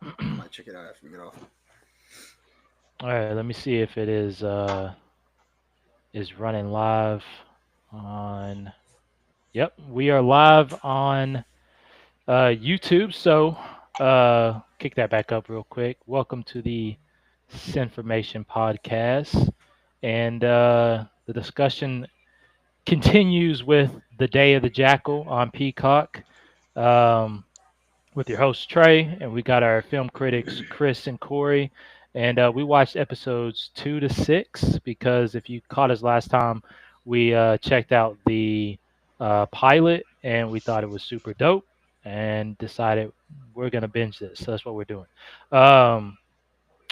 I might check it out after we get off. All right, let me see if it is running live on. Yep, we are live on YouTube. So kick that back up real quick. Welcome to the Cineformation Podcast, and the discussion continues with the Day of the Jackal on Peacock. Um, with your host Trey, and we got our film critics Chris and Corey. And we watched episodes 2 to 6 because if you caught us last time, we checked out the pilot and we thought it was super dope and decided we're going to binge this. So that's what we're doing. Um,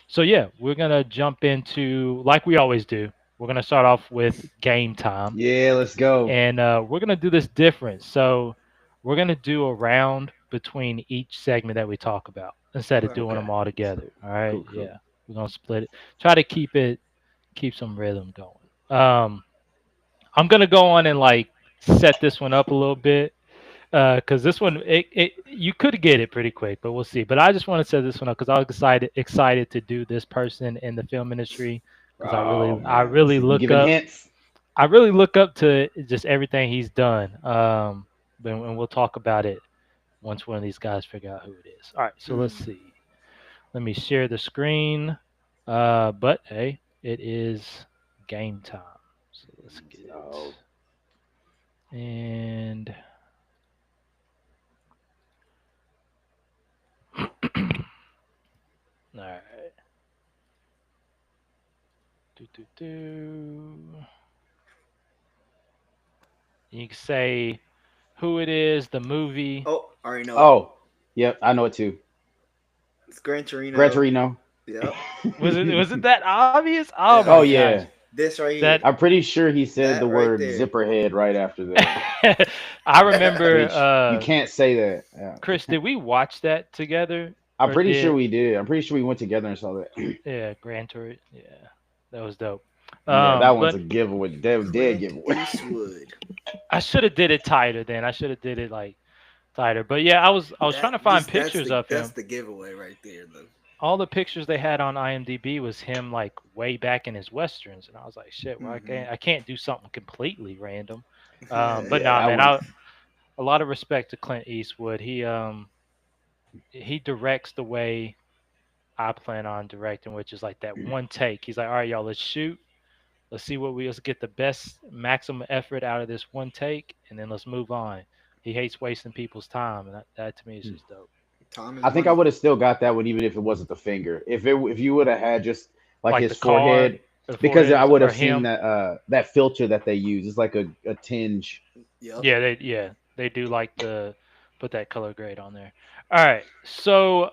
so, yeah, we're going to jump into, like we always do, we're going to start off with game time Yeah, let's go. and we're gonna do this different. So we're gonna do a round between each segment that we talk about instead of Okay. doing Okay. them all together. All right, Cool, cool. yeah, we're gonna split it. Try to keep some rhythm going. I'm gonna go on and like set this one up a little bit because this one it you could get it pretty quick, but we'll see. But I just want to set this one up because I was excited to do this person in the film industry because Oh I man, really you look giving up hints? I really look up to just everything he's done. And we'll talk about it once one of these guys figure out who it is. All right, so let's Hmm. see. Let me share the screen. But hey, it is game time. So let's get So it. And all right. Do do do. You can say who it is, the movie. Oh, I already know it. oh, yep, I know it too. It's Gran Gran Torino. Torino. Yep. Was it that obvious? Oh Yeah. my Oh gosh. yeah, This right That here. I'm pretty sure he said the That right word there. zipperhead right after that, I remember which you can't say that. Chris, Yeah. did we watch that together I'm or pretty sure did we did. I'm pretty sure we went together and saw that. yeah, Gran Torino? Yeah. That was dope. Yeah, that one's But a giveaway. Dead Clint giveaway. Eastwood. I should have did it tighter then. I should have did it like tighter. But yeah, I was trying to find pictures of That's him. the giveaway right there, though. All the pictures they had on IMDb was him like way back in his westerns, and I was like, shit, well, Hmm. I can't do something completely random. But Yeah, nah, that man, one. a lot of respect to Clint Eastwood. He directs the way I plan on directing, which is like that one take. He's like, all right, y'all, let's shoot. Let's get the best maximum effort out of this one take, and then let's move on. He hates wasting people's time, and that to me is just dope. Time is I think I money. would have still got that one even if it wasn't the finger. If you would have had just like Like his the car, forehead, the because forehead, I would or have seen him. that filter that they use. It's like a tinge. Yep. Yeah, they do like the put that color grade on there. All right, so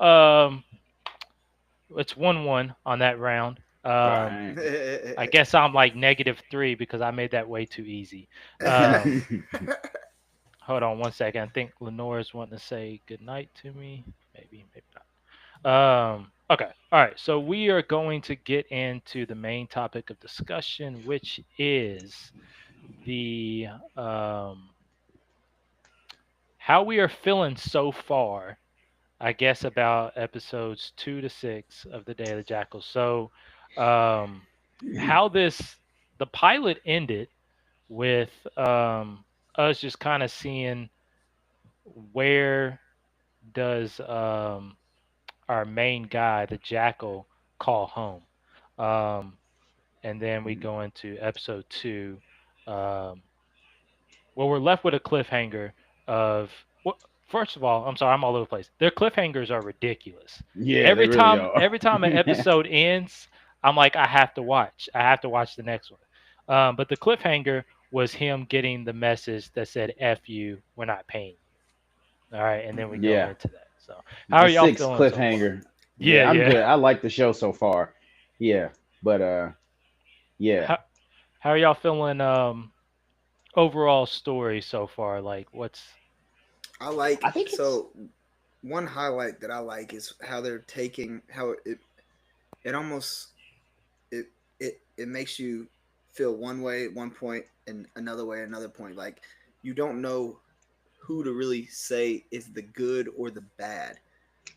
it's 1-1 on that round. Right. I guess I'm like -3 because I made that way too easy. Um, Hold on one second. I think Lenore's wanting to say good night to me. Maybe not. Okay. All right. So we are going to get into the main topic of discussion, which is the how we are feeling so far. I guess about episodes 2 to 6 of the Day of the Jackal. So, um, how the pilot ended with us just kind of seeing where does our main guy, the Jackal, call home. Um, and then we go into episode 2. Um, well, we're left with a cliffhanger of. Well, first of all, I'm sorry, I'm all over the place. Their cliffhangers are ridiculous. Yeah, they really are. Every time an episode ends, I'm like, I have to watch. I have to watch the next one. But the cliffhanger was him getting the message that said "F you, we're not paying you." All right, and then we go Yeah, into that. So, how the are y'all sixth feeling so far? cliffhanger. Yeah, Yeah, I'm yeah. good. I like the show so far. Yeah, but yeah. How how are y'all feeling? Overall story so far. Like, what's I like I think it's so one highlight that I like is how they're taking how it almost it makes you feel one way at one point and another way at another point. Like you don't know who to really say is the good or the bad.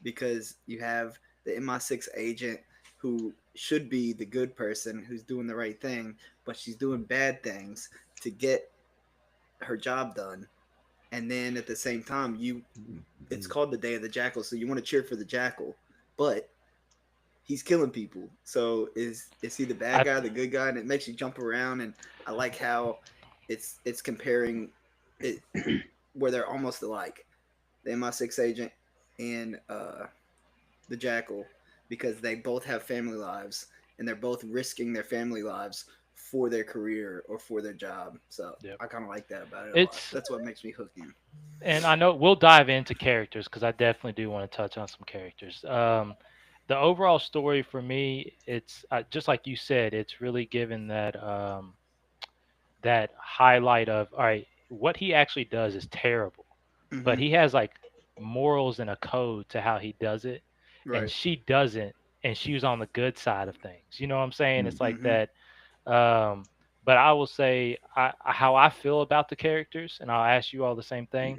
because you have the MI6 agent who should be the good person who's doing the right thing, but she's doing bad things to get her job done. And then at the same time, it's called the Day of the Jackal, so you want to cheer for the Jackal, but he's killing people. So is he the bad I guy, the good guy? And it makes you jump around. And I like how it's comparing it where they're almost alike, the MI6 agent and the Jackal, because they both have family lives and they're both risking their family lives for their career or for their job. So Yep. I kind of like that about it a lot. It's That's what makes me hook in. and I know we'll dive into characters because I definitely do want to touch on some characters. The overall story for me, it's just like you said, it's really given that highlight of all right, what he actually does is terrible, but Mm-hmm. he has like morals and a code to how he does it, and Right. she doesn't, and she's on the good side of things. You know what I'm saying? It's like Mm-hmm. that. Um, but I will say how I feel about the characters, and I'll ask you all the same thing.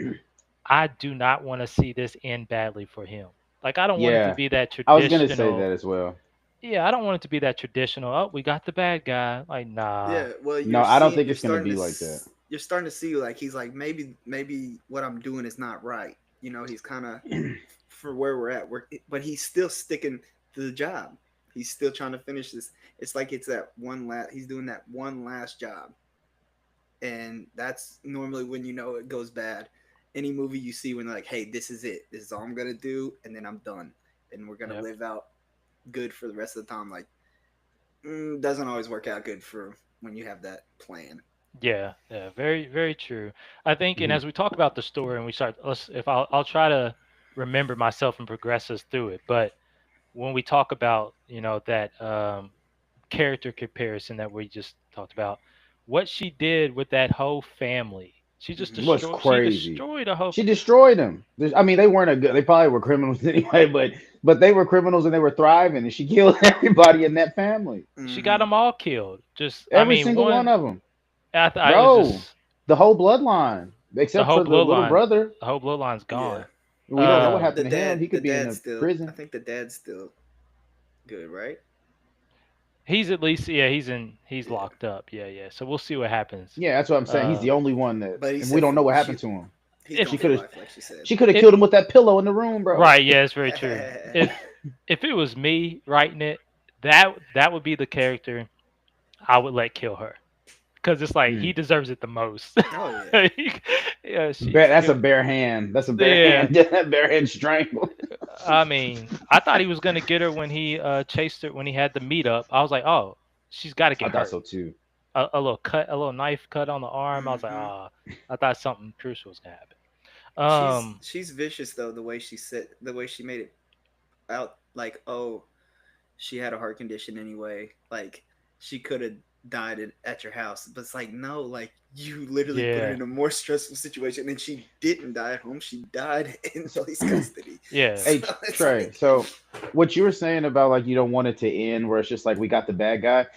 I do not want to see this end badly for him. Like I don't want it to Yeah, be that I was gonna say traditional. that as well. Yeah, I don't want it to be that traditional. Oh, we got the bad guy. Like nah. Yeah, well, No, I don't think it's gonna be like that. you're starting to see like he's like maybe what I'm doing is not right. You know, he's kind of for where we're at. But he's still sticking to the job. He's still trying to finish this. It's like it's that one last. He's doing that one last job, and that's normally when you know it goes bad. Any movie you see when they're like, hey, this is it. This is all I'm gonna do, and then I'm done, and we're gonna Yep. live out good for the rest of the time. Like doesn't always work out good for when you have that plan. Yeah, yeah, very, very true. I think, and Mhm. as we talk about the story and we start, let's, if I'll try to remember myself and progress us through it. But when we talk about, that character comparison that we just talked about, what she did with that whole family, she just Mm-hmm. Was destroyed. She crazy. destroyed a whole. She destroyed them. I mean, they weren't a good. They probably were criminals anyway, but they were criminals and they were thriving, and she killed everybody in that family. She got Mm-hmm. them all killed. Just, I Every mean, single one one. of them, I was bro. just The whole bloodline, the except whole for the little bloodline. brother. The whole bloodline's Yeah, gone. We don't know the what Um, happened to him. He the could be in dad's a still. I prison. think the dad's still good, right? he's at least, yeah, he's Yeah, locked up. Yeah, yeah. So we'll see what happens. Yeah, that's what I'm saying. He's the Um, only one that, but he and we said don't know what she happened to him. he's if gone She for could have, life, like she said. she could have it killed him with that pillow in the room, bro. right, yeah, it's very true. If it was me writing it, that would be the character I would let kill her because it's like he Mm. deserves it the most. Oh yeah. Yeah, she That's a killed. bare hand. That's a bare Yeah, hand. Bare hand strangle. I mean, I thought he was gonna get her when he chased her when he had the meetup. I was like, oh, she's got to I get thought hurt. so too. A little cut, a little knife cut on the arm. I was like, Mm-hmm. ah, I thought something crucial was gonna happen. Um, She's vicious though. The way she said, the way she made it out, like oh, she had a heart condition anyway. Like she could have died at your house, but it's like no, like you literally put her yeah, in a more stressful situation, and she didn't die at home. She died in So, police custody. yeah. So hey it's Trey, like, so what you were saying about like you don't want it to end where it's just like we got the bad guy.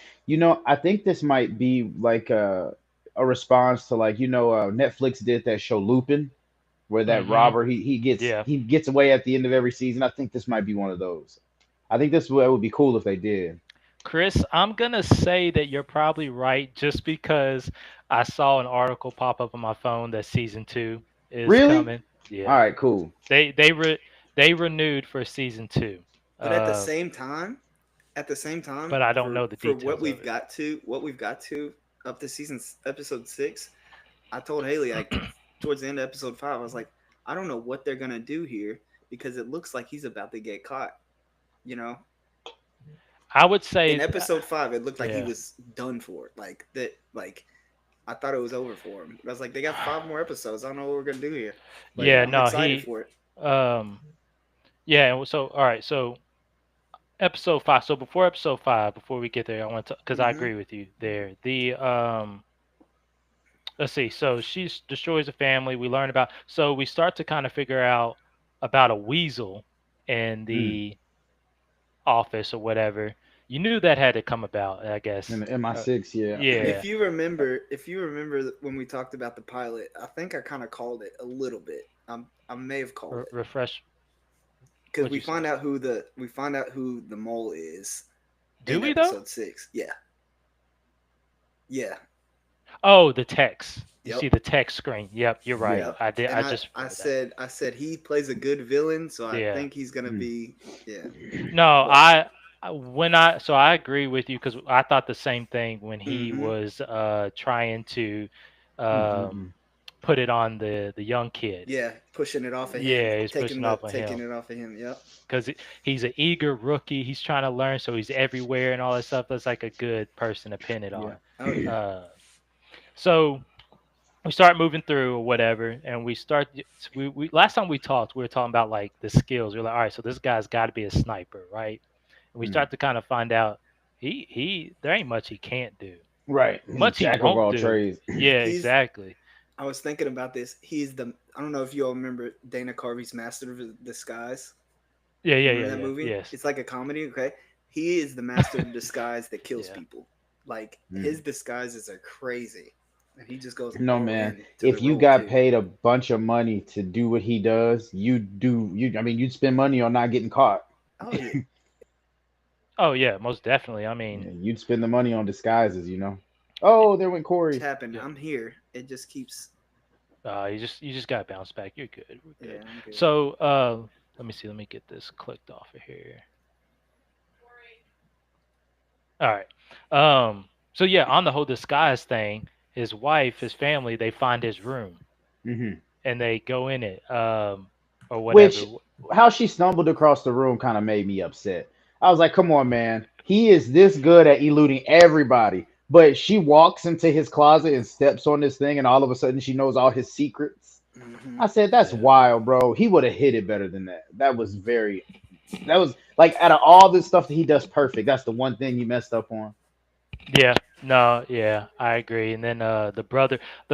I think this might be like a response to like Netflix did that show Lupin, where that Hmm. robber he gets Yeah. he gets away at the end of every season. I think this might be one of those. I think this would be cool if they did. Chris, I'm gonna say that you're probably right just because I saw an article pop up on my phone that season two is Really? coming. All Yeah. right, cool. They renewed for season two. but at the Uh, same time, but I don't for know the what details of we've it. got to up to season episode 6, I told Haley like towards the end of episode 5, I was like, I don't know what they're gonna do here because it looks like he's about to get caught. You know, I would in say, episode 5, it looked like he yeah, was done for. Like that, like I thought it was over for him. But I was like, they got 5 more episodes. I don't know what we're gonna do here, but yeah, I'm no, excited he, for it. um, yeah. And so, all right, so episode five. So before episode five, before we get there, I want to, because I Mm-hmm. agree with you there. Let's see. So she destroys a family. We learn about. So we start to kind of figure out about a weasel in Mm. the office or whatever. You knew that had to come about, I In guess. the MI6, yeah. Yeah. If you remember when we talked about the pilot, I think I kind of called it a little bit. I may have called it. Refresh. because What'd you say? we find out who the mole is Do in we though? episode 6. Yeah, yeah, Oh, the text. You yep, see the text screen. Yep, you're right. Yeah. yep. I did. And I I just I remember that. said I said he plays a good villain, so I Yeah. think he's gonna Mm. be yeah. No, But when I so I agree with you because I thought the same thing when he mm-hmm, was trying to Mm-mm-mm. um put it on the young kid. yeah, pushing it off of him, Yeah, he's pushing off on taking him it off of him. Yep. because he's an eager rookie. He's trying to learn, so he's everywhere and all that stuff. That's like a good person to pin it Yeah. on. Oh yeah. Uh, so we start moving through or whatever, and we last time we talked, we were talking about like the skills. We're like, all right, so this guy's got to be a sniper, right? And we Mm. start to kind of find out he there ain't much he can't do, Right. much he Jack of won't all do. trades. Yeah, He's. exactly. I was thinking about this. He's the. I don't know if you all remember Dana Carvey's Master of Disguise. Yeah, You yeah, remember yeah, that yeah. movie? Yes. It's like a comedy. Okay, he is the master of disguise that kills Yeah. people. Like Mm. his disguises are crazy, and he just goes No, all man. in to the If you role got too. paid a bunch of money to do what he does, I mean, you'd spend money on not getting caught. Oh yeah, Oh yeah, most definitely. I Yeah, mean, you'd spend the money on disguises. Oh, there went it's Corey. happened. yeah. I'm here. It just keeps. You just got to bounce back. You're good. We're Yeah, good. I'm good. So let me see. Let me get this clicked off of here. All right. So yeah, on the whole disguise thing, his wife, his family, they find his room Hmm. and they go in it, or whatever. Which, how she stumbled across the room kind of made me upset. I was like, come on, man. He is this good at eluding everybody. But she walks into his closet and steps on this thing, and all of a sudden she knows all his secrets. Hmm. I said, that's Yeah. wild, bro. He would have hit it better than that. That was like, out of all this stuff that he does perfect, that's the one thing you messed up on. Yeah. No. Yeah, I agree. And then the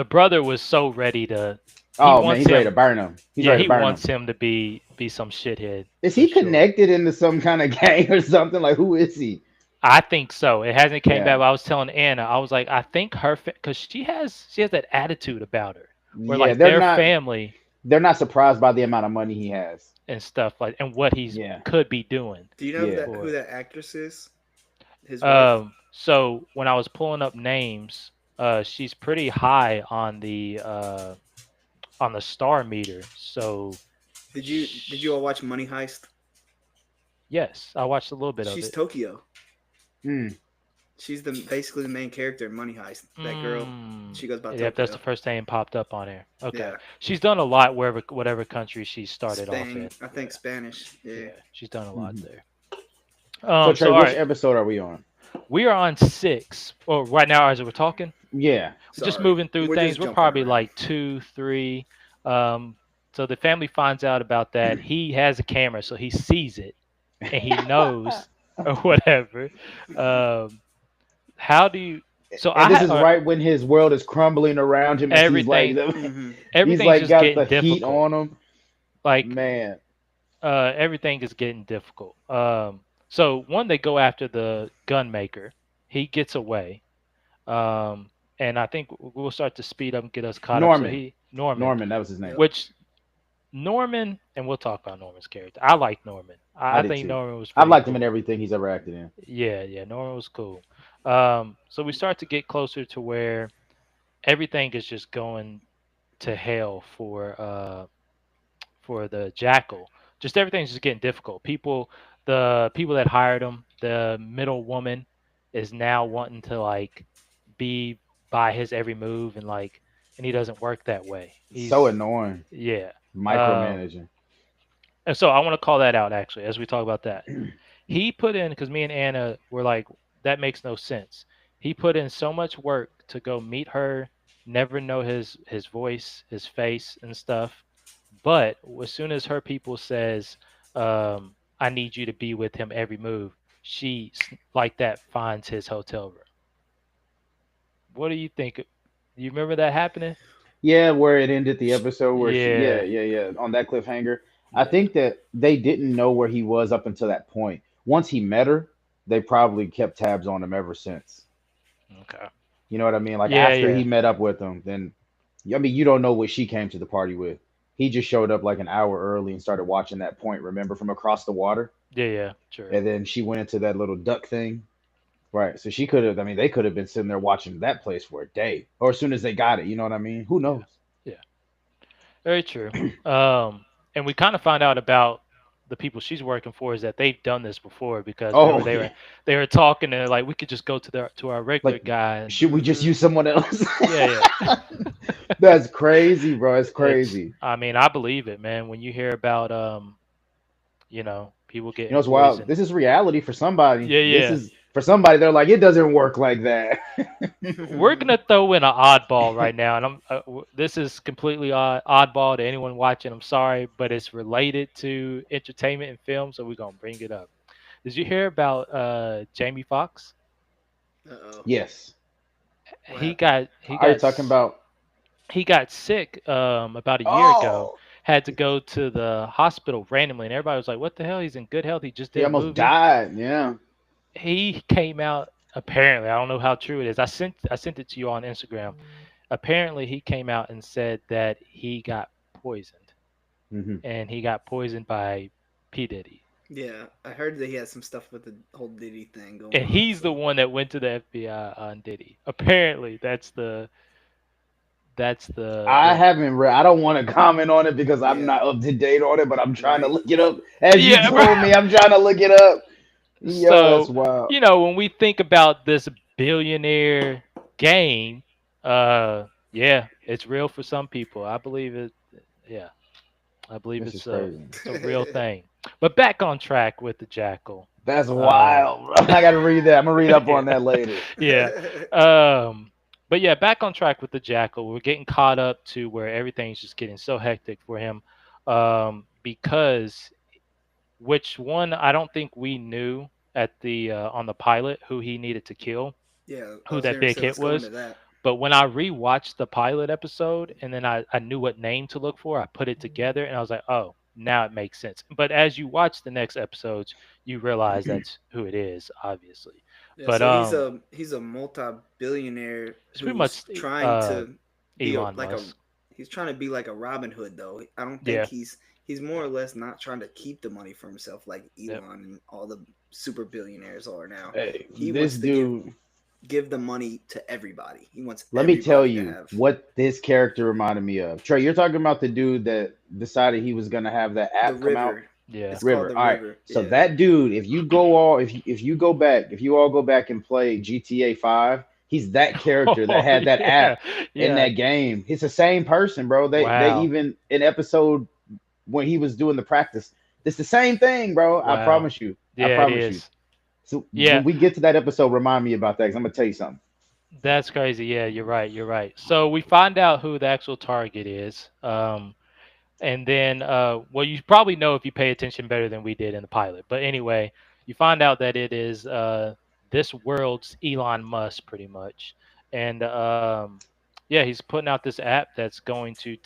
brother was so ready to. He Oh, man, wants he's ready to him. burn him. He's Yeah, ready he to burn him. wants him to be some shithead Is for he sure. connected into some kind of gang or something? Like, who is he? I think so. It hasn't came back. Yeah. But I was telling Anna, I was like, I think her because she has that attitude about her, where Yeah, like their family they're not surprised by the amount of money he has. and stuff like and what he's Yeah. could be doing Do you know Yeah. who for. that actress is? His wife. So when I was pulling up names, she's pretty high on the star meter. So Did you all watch Money Heist? yes, I watched a little bit of She's it. Tokyo. Mm. She's basically the main character in Money Heist. That girl. Mm. She goes by Yep, that's the Tokyo. first name popped up on here. Okay, Yeah. she's done a lot wherever whatever country she started off Spain. in. I think Spanish. Yeah. Yeah, she's done a lot Mhm. there. So, Trey, So all which right, episode are we on? we are on 6. Well, right now as we're talking, Yeah. just Sorry. moving through We're things. just We're jumping probably around. like 2, 3. So the family finds out about that. He has a camera, so he sees it and he knows or whatever. Um, how do you? So And this is I right when his world is crumbling around him as he's like, everything Hmm. he's everything's like just got the getting heat difficult. on him. Like Man. everything is getting difficult. So one, they go after the gun maker. He gets away. And I think we'll start to speed up and get us caught up. So Norman. Norman, Norman, that was his name. Yep. which Norman, and we'll talk about Norman's character. I like Norman. I I did think too. Norman was I've pretty liked him in cool. everything he's ever acted in. Yeah, yeah, Norman was cool. So we start to get closer to where everything is just going to hell for the Jackal. Just everything's just getting difficult. The people that hired him, the middle woman, is now wanting to like be by his every move and he doesn't work that way. So He's annoying. yeah. Um, Micromanaging. and so I want to call that out actually as we talk about that. He put in because me and Anna were like, that makes no sense. He put in so much work to go meet her, never know his voice, his face, and stuff. But as soon as her people says, "I need you to be with him every move," she like that finds his hotel room. What do you think? You remember that happening? Yeah, where it ended the episode where Yeah, on that cliffhanger. I yeah, think that they didn't know where he was up until that point. Once he met her, they probably kept tabs on him ever since. okay, You know what I mean? Like yeah, after he yeah. met up with him, then I mean you don't know what she came to the party with. he just showed up like an hour early and started watching that point. Remember from across the water, Yeah, sure. and then she went into that little duck thing. Right. So she could have. I mean, they could have been sitting there watching that place for a day, or as soon as they got it. You know what I mean? Who Yeah, knows? yeah, very true. And we kind of find out about the people she's working for is that they've done this before because remember Oh, they were talking and like we could just go to our regular like guy and should we just Mm-hmm. use someone else? yeah, yeah. That's crazy, bro. It's It's crazy. I mean, I believe it, man. When you hear about people You know, getting it's wild. poisoned. This is reality for somebody. Yeah, This yeah. is for somebody. They're like, it doesn't work like that. We're gonna throw in an oddball right now, and this is completely oddball to anyone watching. I'm sorry, but it's related to entertainment and film, so we're gonna bring it up. Did you hear about Jamie Foxx? Uh-oh. Yes. What He happened? got he Are you got talking s- about? he got sick about a year ago. Oh, Had to go to the hospital randomly, and everybody was like, "What the hell? He's in good health. He just he did a almost movie." died. Yeah. He came out apparently. I don't know how true it is. I sent it to you on Instagram. Apparently, he came out and said that he got poisoned, Hmm. and he got poisoned by P Diddy, Yeah, I heard that he had some stuff with the whole Diddy thing going and on. he's the So one that went to the FBI on Diddy. Apparently, that's the I haven't read. I don't want to comment on it because I'm yeah, not up to date on it. But I'm trying to right. look it up. As you yeah, bro. told me, I'm trying to look it up. Yo, that's So wild. when we think about this billionaire game, yeah, it's real for some people. I believe it. Yeah, I believe This is it's crazy. a real thing. But back on track with the Jackal. That's Um, wild, bro. I gotta read that. I'm gonna read up yeah, on that later. yeah. But yeah, back on track with the Jackal. We're getting caught up to where everything's just getting so hectic for him, because which one I don't think we knew at the on the pilot who he needed to kill, Yeah, I who was that gonna big say hit let's go was. into that. But when I rewatched the pilot episode and then I knew what name to look for, I put it together and I was like, oh, now it makes sense. But as you watch the next episodes, you realize that's who it is, obviously. Yeah, But so he's a multi-billionaire it's pretty who's much trying to be Elon like a Musk. he's trying to be like a Robin Hood though. I don't think Yeah. he's more or less not trying to keep the money for himself like Yep. Elon and all the super billionaires are now. Hey, He this wants to give dude. give the money to everybody. He wants Let me tell everybody to you have what this character reminded me of. Trey, you're talking about the dude that decided he was gonna have that the app come out. river. Yeah. It's called River. the All right. river. So Yeah. that dude, if you go all, if you go back, if you all go back and play GTA 5, he's that character that Oh had that yeah. app in Yeah. that game. He's the same person, bro. They Wow. even in episode when he was doing the practice, it's the same thing, bro. I Wow. promise you. I Yeah, it promise you. is. So Yeah. when we get to that episode, remind me about that because I'm gonna tell you something. That's crazy. Yeah, you're right. You're right. So we find out who the actual target is. And then, well, you probably know if you pay attention better than we did in the pilot. But anyway, you find out that it is this world's Elon Musk, pretty much. And yeah, he's putting out this app that's going to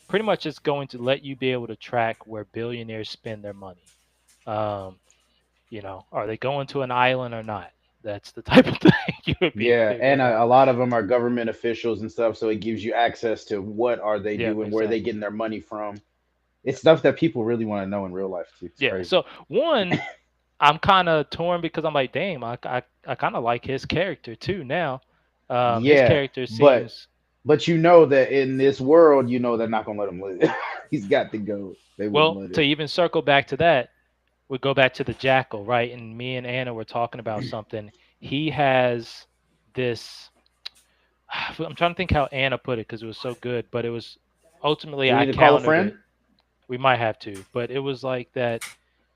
pretty much it's going to let you be able to track where billionaires spend their money. Um, are they going to an island or not? That's the type of thing you would be Yeah, and figuring out. a lot of them are government officials and stuff, so it gives you access to what are they Yeah, doing, where are they exactly. getting their money from. It's stuff that people really want to know in real life too. It's Yeah. crazy. So one, I'm kind of torn because I'm like, damn, I kind of like his character too now. His Yeah, character but seems you know that in this world, you know they're not gonna let him live. He's got to go. They wouldn't well let to him. even circle back to that. We go back to the Jackal, right? And me and Anna were talking about something. He has this. I'm trying to think how Anna put it because it was so good, but it was ultimately Do we I need to call a countered friend? it. We might have to, but it was like that.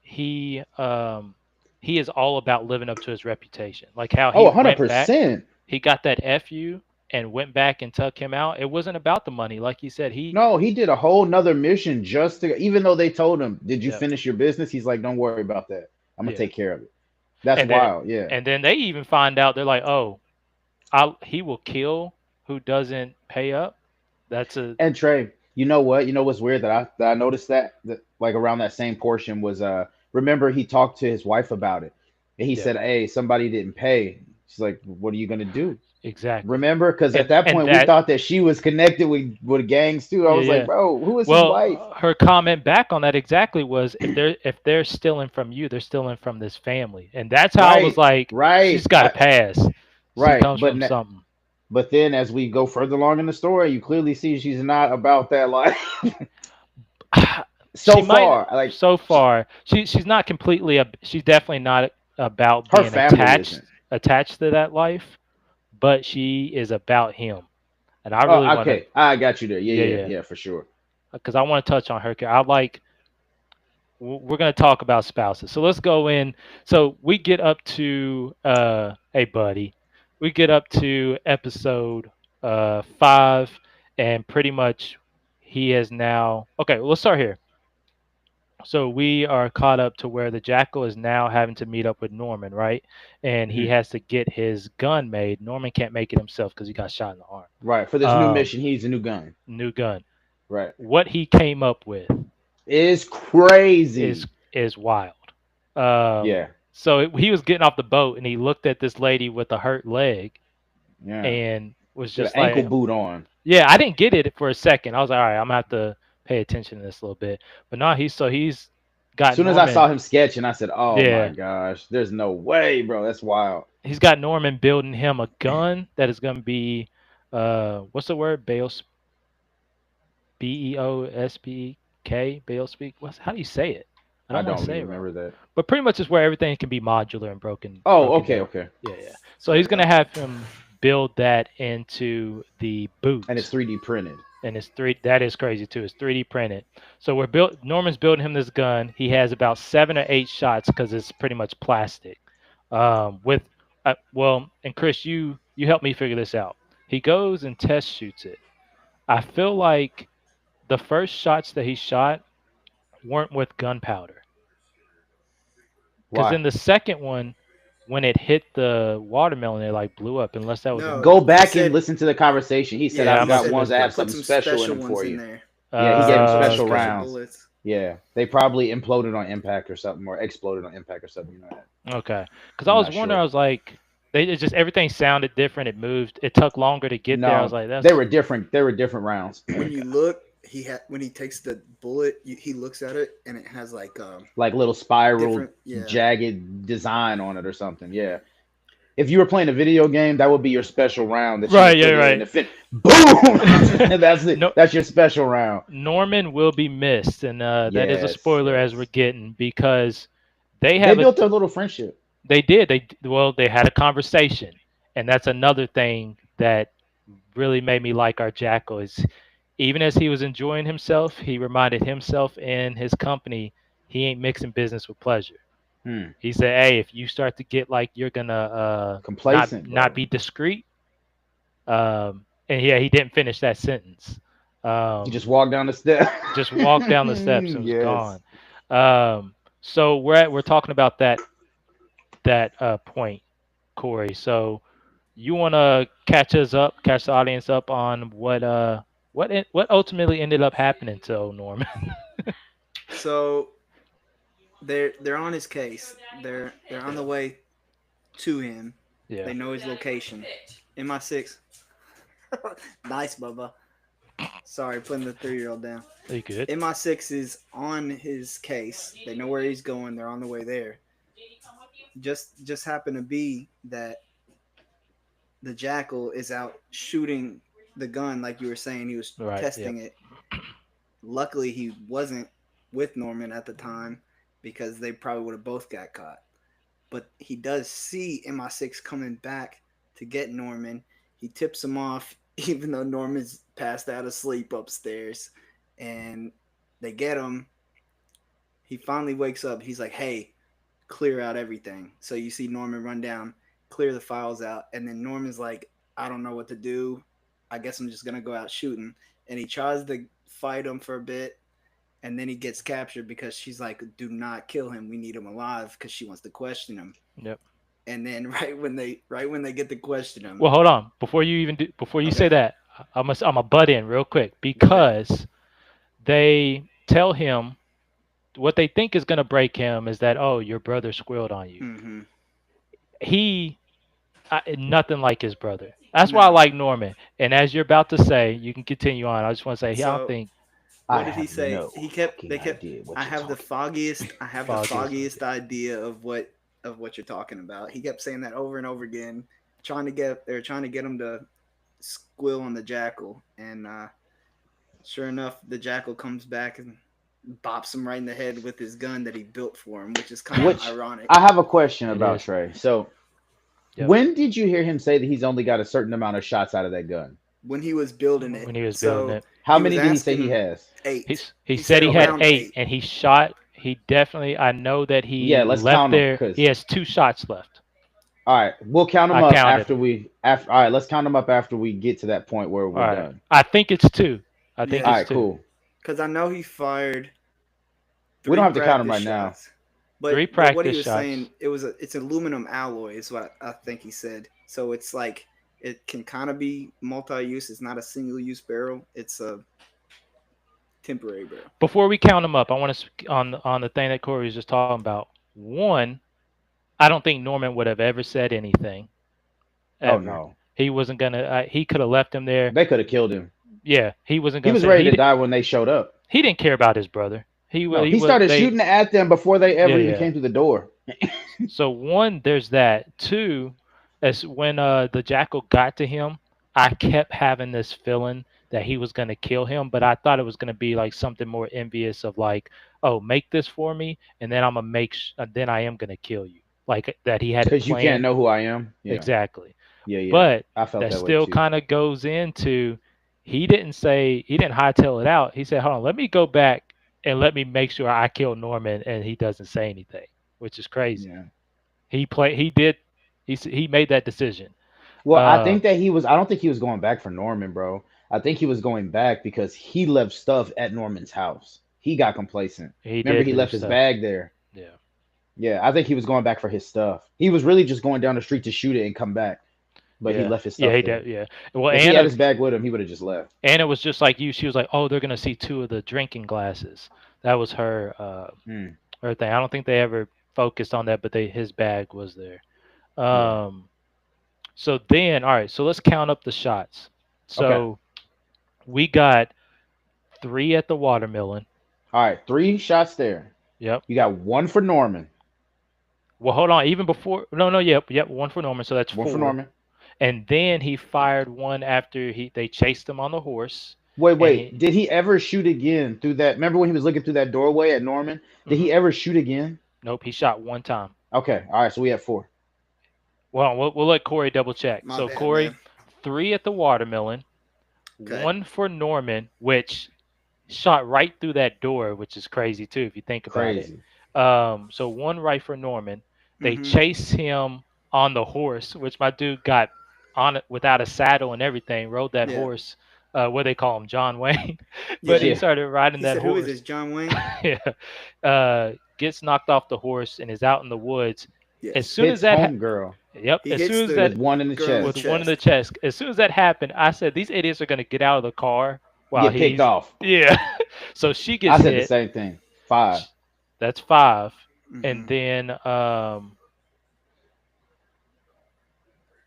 He um he is all about living up to his reputation. Like how Oh, he hundred went back, percent. he got that fu and went back and took him out. It wasn't about the money, like you said. No, he did a whole nother mission just to. Even though they told him, "Did you Yep, finish your business?" He's like, "Don't worry about that. I'm gonna yeah, take care of it." That's and then wild. Yeah. they even find out they're like, oh, he will kill who doesn't pay up. That's a And Trey, you know what? You know what's weird that I noticed that like around that same portion was remember he talked to his wife about it. And he yeah, said, "Hey, somebody didn't pay." She's like, what are you gonna do? Exactly. Remember? Because at that And point we that thought that she was connected with gangs too. I yeah, was like, yeah. bro, who is his Well, wife? her comment back on that exactly was if they're stealing from you, they're stealing from this family, and that's how I was Right, like, she's right, got to pass. She right. comes from something. But then as we go further along in the story, you clearly see she's not about that life. She So might far, like so far she's not completely she's definitely not about her being family isn't. attached to that life, but she is about him, and I really Oh, want to okay. I got you there. yeah, Yeah, yeah, yeah, yeah, for sure. because I want to touch on her. I like we're going to talk about spouses. So let's go in. So we get up to hey buddy, we get up to episode 5, and pretty much he has now. Okay, well, let's start here. So we are caught up to where the Jackal is now having to meet up with Norman, right? And he Hmm. has to get his gun made. Norman can't make it himself because he got shot in the arm. Right. For this new mission, he needs a new gun. New gun. Right. What he came up with It's is crazy. is wild. Um, Yeah. so he was getting off the boat and he looked at this lady with a hurt leg Yeah. and was Got an just ankle like, boot on. yeah, I didn't get it for a second. I was like, all right, I'm gonna have to pay attention to this a little bit. But no, he's As got soon as I Norman. saw him sketching, I said, "Oh my Yeah, gosh, there's no way, bro. That's wild." he's got Norman building him a gun that is gonna be, what's the word? Beospk. Beospk. How do you say it? I I don't want to don't say even it wrong. remember that. But pretty much it's where everything can be modular and Oh, broken okay, down. okay. Yeah, yeah. So Sorry, he's gonna guys. have him build that into the And it's boot, 3D printed. and it's three. That is crazy too. It's 3D printed. So we're built. Norman's building him this gun. He has about 7 or 8 shots because it's pretty much plastic. With well, and Chris, you helped me figure this out. He goes and test shoots it. I feel like the first shots that he shot weren't with gunpowder. Because Why? in the second one, when it hit the watermelon, it like blew up. Unless that was in No, the Go he back and said, listen to the conversation. He said, yeah, yeah, I "I've he must got have said ones that missed have it. put something some special in special them ones for in you." there. Yeah, he gave him special Special Okay, rounds. bullets. Yeah, they probably imploded on impact or something, or exploded on impact or something like that. okay. Because I I'm was not wondering, I sure. was like, it just everything sounded different. It moved. It took longer to get there. I was No, like, they that's were different. They were different rounds, When you look, when he takes the bullet, he looks at it and it has like like little spiral, different, yeah. jagged design on it or something. Yeah. If you were playing a video game, that would be your special round that you right. would Yeah, put in right. and fit. Boom! That's it. No, That's your special round. Norman will be missed, and that is a Yes, spoiler as we're yes. getting because they They have a built a little friendship. they did they had a conversation, and that's another thing that really made me like our Jackal is even as he was enjoying himself, he reminded himself and his company he ain't mixing business with pleasure. Hmm. He said, "Hey, if you start to get like you're gonna Complacent, not bro. be discreet," and yeah, he didn't finish that sentence. You Um, just walk down the step. just walked down the steps and was Yes. gone. So we're talking about that point, Corey. So you want to catch the audience up on what ultimately ended up happening to Norman? So they're on his case. They're on the way to him. Yeah, They know his location. MI6. Nice, Bubba. Sorry, putting the 3-year-old down. are you good? MI6 is on his case. They know where he's going. They're on the way there. Just happened to be that the Jackal is out shooting the gun, like you were saying. He was Right. Yep. testing it. Luckily, he wasn't with Norman at the time because they probably would have both got caught. But he does see MI6 coming back to get Norman. He tips him off, even though Norman's passed out asleep upstairs. And they get him. He finally wakes up. He's like, hey, clear out everything. So you see Norman run down, clear the files out. And then Norman's like, I don't know what to do. I guess I'm just going to go out shooting. And he tries to fight him for a bit. And then he gets captured because she's like, do not kill him. We need him alive because she wants to question him. Yep. And then right when they get to question him. Well, hold on. Before you say that, I'm a butt in real quick because they tell him what they think is going to break him is that, oh, your brother squealed on you. Mm-hmm. He nothing like his brother. That's why I No. like Norman. And as you're about to say, you can continue on. I just want to say, I don't So think I what did he have say? no He kept fucking they kept idea what I you're have the talking. foggiest I have the Foggiest foggiest idea of what you're talking about. He kept saying that over and over again, they're trying to get him to squill on the Jackal, and sure enough, the Jackal comes back and bops him right in the head with his gun that he built for him, which is kind of Which ironic. I have a question it about is. Trey. So Yep. when did you hear him say that he's only got a certain amount of shots out of that gun? When he was building it, When he was building so it, How he was many did he say he asking has? eight. he He said said he had around 8, eight. and he shot. He definitely. I know that Yeah, he let's left count them there. He because has 2 shots left. all right, we'll count them I up counted after them. we after. All right, let's count them up after we get to that point where All we're right. done. I think it's 2. I think All Yeah, it's right, 2. cool. because I know he fired We don't three have to count them practice right now. shots. 3 But what he practice was shots. saying, it's aluminum alloy is what I think he said. So it's like it can kind of be multi-use. It's not a single-use barrel. It's a temporary barrel. Before we count them up, I want to on the thing that Corey was just talking about. One, I don't think Norman would have ever said anything Oh ever. no, He wasn't gonna. He could have left him there. they could have killed him. Yeah, he wasn't He gonna was say ready to die when they showed up. he didn't care about his brother. No, He he was started they shooting at them before they yeah ever even yeah. came through the door. So one, there's that. Two, as when the jackal got to him, I kept having this feeling that he was gonna kill him, but I thought it was gonna be like something more envious of like, oh, make this for me, and then I'm gonna then I am gonna kill you, like that he had it Because you can't planned know who I am. Yeah, exactly. yeah, yeah. But I felt that that way still too. kind of goes into he didn't hightail it out. He said, hold on, let me go back and let me make sure I kill Norman, and he doesn't say anything, which is crazy. Yeah. He did he made that decision. Well, I Uh, think that he was. I don't think he was going back for Norman, bro. I think he was going back because he left stuff at Norman's house. He got complacent. he Remember, did he leave left his stuff. bag there. Yeah. Yeah, I think he was going back for his stuff. He was really just going down the street to shoot it and come back, but he Yeah. left his Yeah, stuff he there. did. Yeah. Well, If he had his bag with him, he would have just left. Anna was just like you. She was like, "Oh, they're gonna see 2 of the drinking glasses." That was Hmm. her thing. I don't think they ever focused on that, but his bag was there. Yeah. Um, so then, all right. So let's count up the shots. Okay. So we got 3 at the watermelon. All right. 3 shots there. Yep. You got one for Norman. Well, hold on. Even before, no, yep, 1 for Norman. So that's One for 4. Norman. And then he fired one after they chased him on the horse, Wait, and wait. Did he ever shoot again through that? Remember when he was looking through that doorway at Norman? Did he mhm. ever shoot again? Nope, he shot 1 time. Okay. All right. So we have 4. Well, we'll let Corey double check. My So bad, Corey, man. 3 at the watermelon, Okay. 1 for Norman, which shot right through that door, which is crazy too if you think about it. Crazy. So 1 right for Norman. They Mm-hmm. chase him on the horse, which my dude got on it without a saddle and everything. Rode that Yeah. horse. What they call him, John Wayne. But Yeah. he Yeah. started riding He that said, "Who is horse. this, John Wayne?" Yeah. Gets knocked off the horse and is out in the woods. As Yes. soon as Hits that, homegirl yep. He As hits soon as the with that one in the girl in the with chest. one in the chest. chest. As soon as that happened, I said these idiots are gonna get out of the car while Get picked he's off. yeah. So she I gets said the hit. same thing. 5. That's 5, and Mm-hmm. then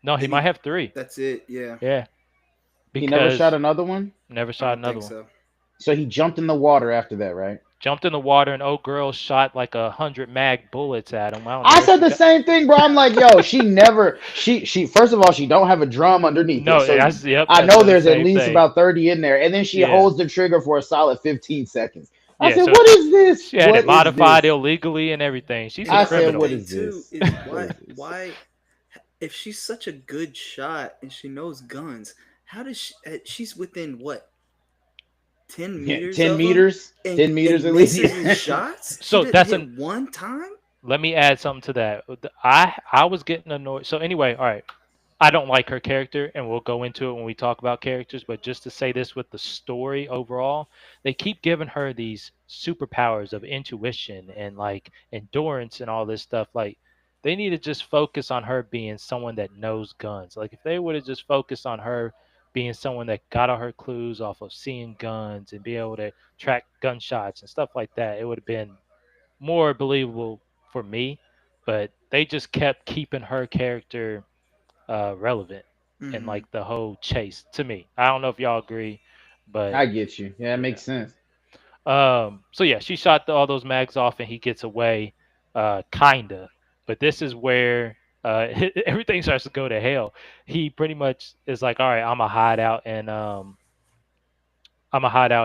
no, he Then might have 3. that's it. Yeah. Yeah, He never shot because another one. never I shot don't another think one. so. So he jumped in the water after that, right? Jumped in the water, and old girl shot like 100 mag bullets at him. I don't know I where said she the got. same thing, bro. I'm like, yo, she never she first of all, she don't have a drum underneath it. No, So that's yep. I I know said the there's at same least thing. about 30 in there. And then she Yeah, holds the trigger for a solid 15 seconds. I yeah. said, So what is this? she had it What is modified this? illegally and everything. She's a And I that's the said, what criminal. thing is too this? is What is this? why if she's such a good shot and she knows guns, how does she's within what 10 meters 10 of him meters? 10 meters and at least. misses his shots? She So didn't that's hit one time. let me add something to that. I was getting annoyed. So anyway, all right. I don't like her character, and we'll go into it when we talk about characters. But just to say this with the story overall, they keep giving her these superpowers of intuition and like endurance and all this stuff. Like they need to just focus on her being someone that knows guns. Like if they would have just focused on her being someone that got all her clues off of seeing guns and be able to track gunshots and stuff like that, it would have been more believable for me. But they just kept keeping her character relevant in Mm-hmm. like the whole chase to me. I don't know if y'all agree, but I get you. Yeah, it yeah. makes sense. So yeah, she shot all those mags off, and he gets away, kinda. But this is where everything starts to go to hell. He pretty much is like, all right, I'm gonna hide out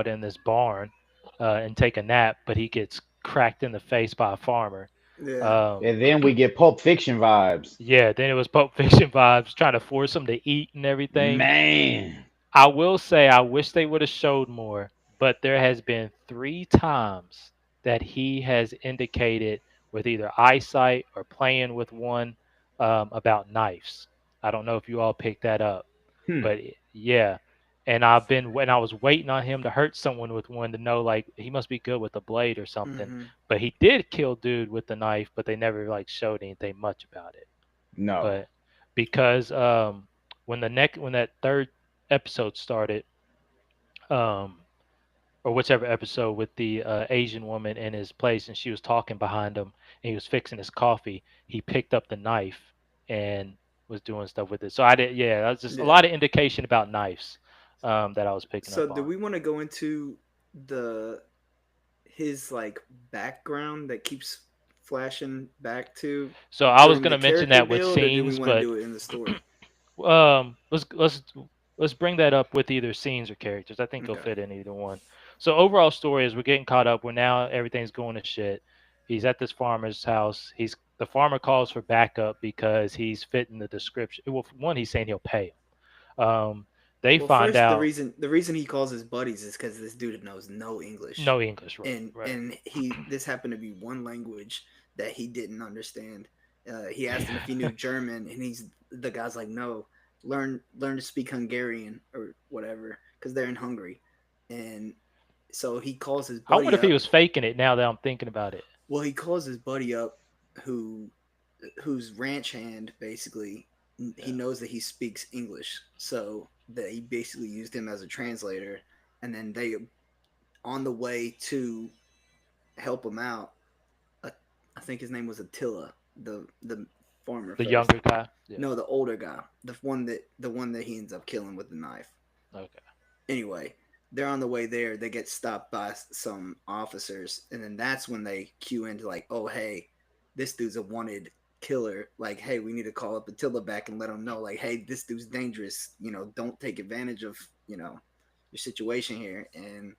in this barn, and take a nap. But he gets cracked in the face by a farmer. Yeah. Um, And then we get Pulp Fiction vibes. yeah, then it was Pulp Fiction vibes, trying to force him to eat and everything. Man. I will say I wish they would have showed more, but there has been 3 times that he has indicated with either eyesight or playing with one, about knives. I don't know if you all picked that up, Hmm. but yeah. And I've been when I was waiting on him to hurt someone with one to know like he must be good with a blade or something. Mm-hmm. But he did kill dude with the knife, but they never like showed anything much about it. No. But because when that third episode started, um or whichever episode with the Asian woman in his place, and she was talking behind him, and he was fixing his coffee, he picked up the knife and was doing stuff with it. So I did, yeah, that was just a Yeah. lot of indication about knives, that I was picking So up do on. we want to go into the his like background that keeps flashing back to So I was during the gonna mention character that with build, or do we scenes, want to but do it in the story? let's bring that up with either scenes or characters. I think they'll Okay. fit in either one. So overall story is we're getting caught up. We're now everything's going to shit. He's at this farmer's house. He's the farmer calls for backup because he's fitting the description. Well, for one, he's saying he'll pay him. They Well, find first out the reason he calls his buddies is because this dude knows no English, no English, right? and Right. and he this happened to be one language that he didn't understand. He asked him if he knew German, and the guy's like, no, learn to speak Hungarian or whatever because they're in Hungary, and so he calls his I wonder buddy if he up. was faking it. Now that I'm thinking about it. Well, he calls his buddy up, who whose ranch hand basically he Yeah. knows that he speaks English, so that he basically used him as a translator, and then they on the way to help him out. Uh, I think his name was Attila, the farmer The first. younger guy. Yeah. No, the older guy, the one that he ends up killing with the knife. Okay. Anyway, they're on the way there. They get stopped by some officers, and then that's when they cue into like, oh hey, this dude's a wanted killer. Like, hey, we need to call up Attila back and let him know, like, hey, this dude's dangerous. Don't take advantage of your situation here. And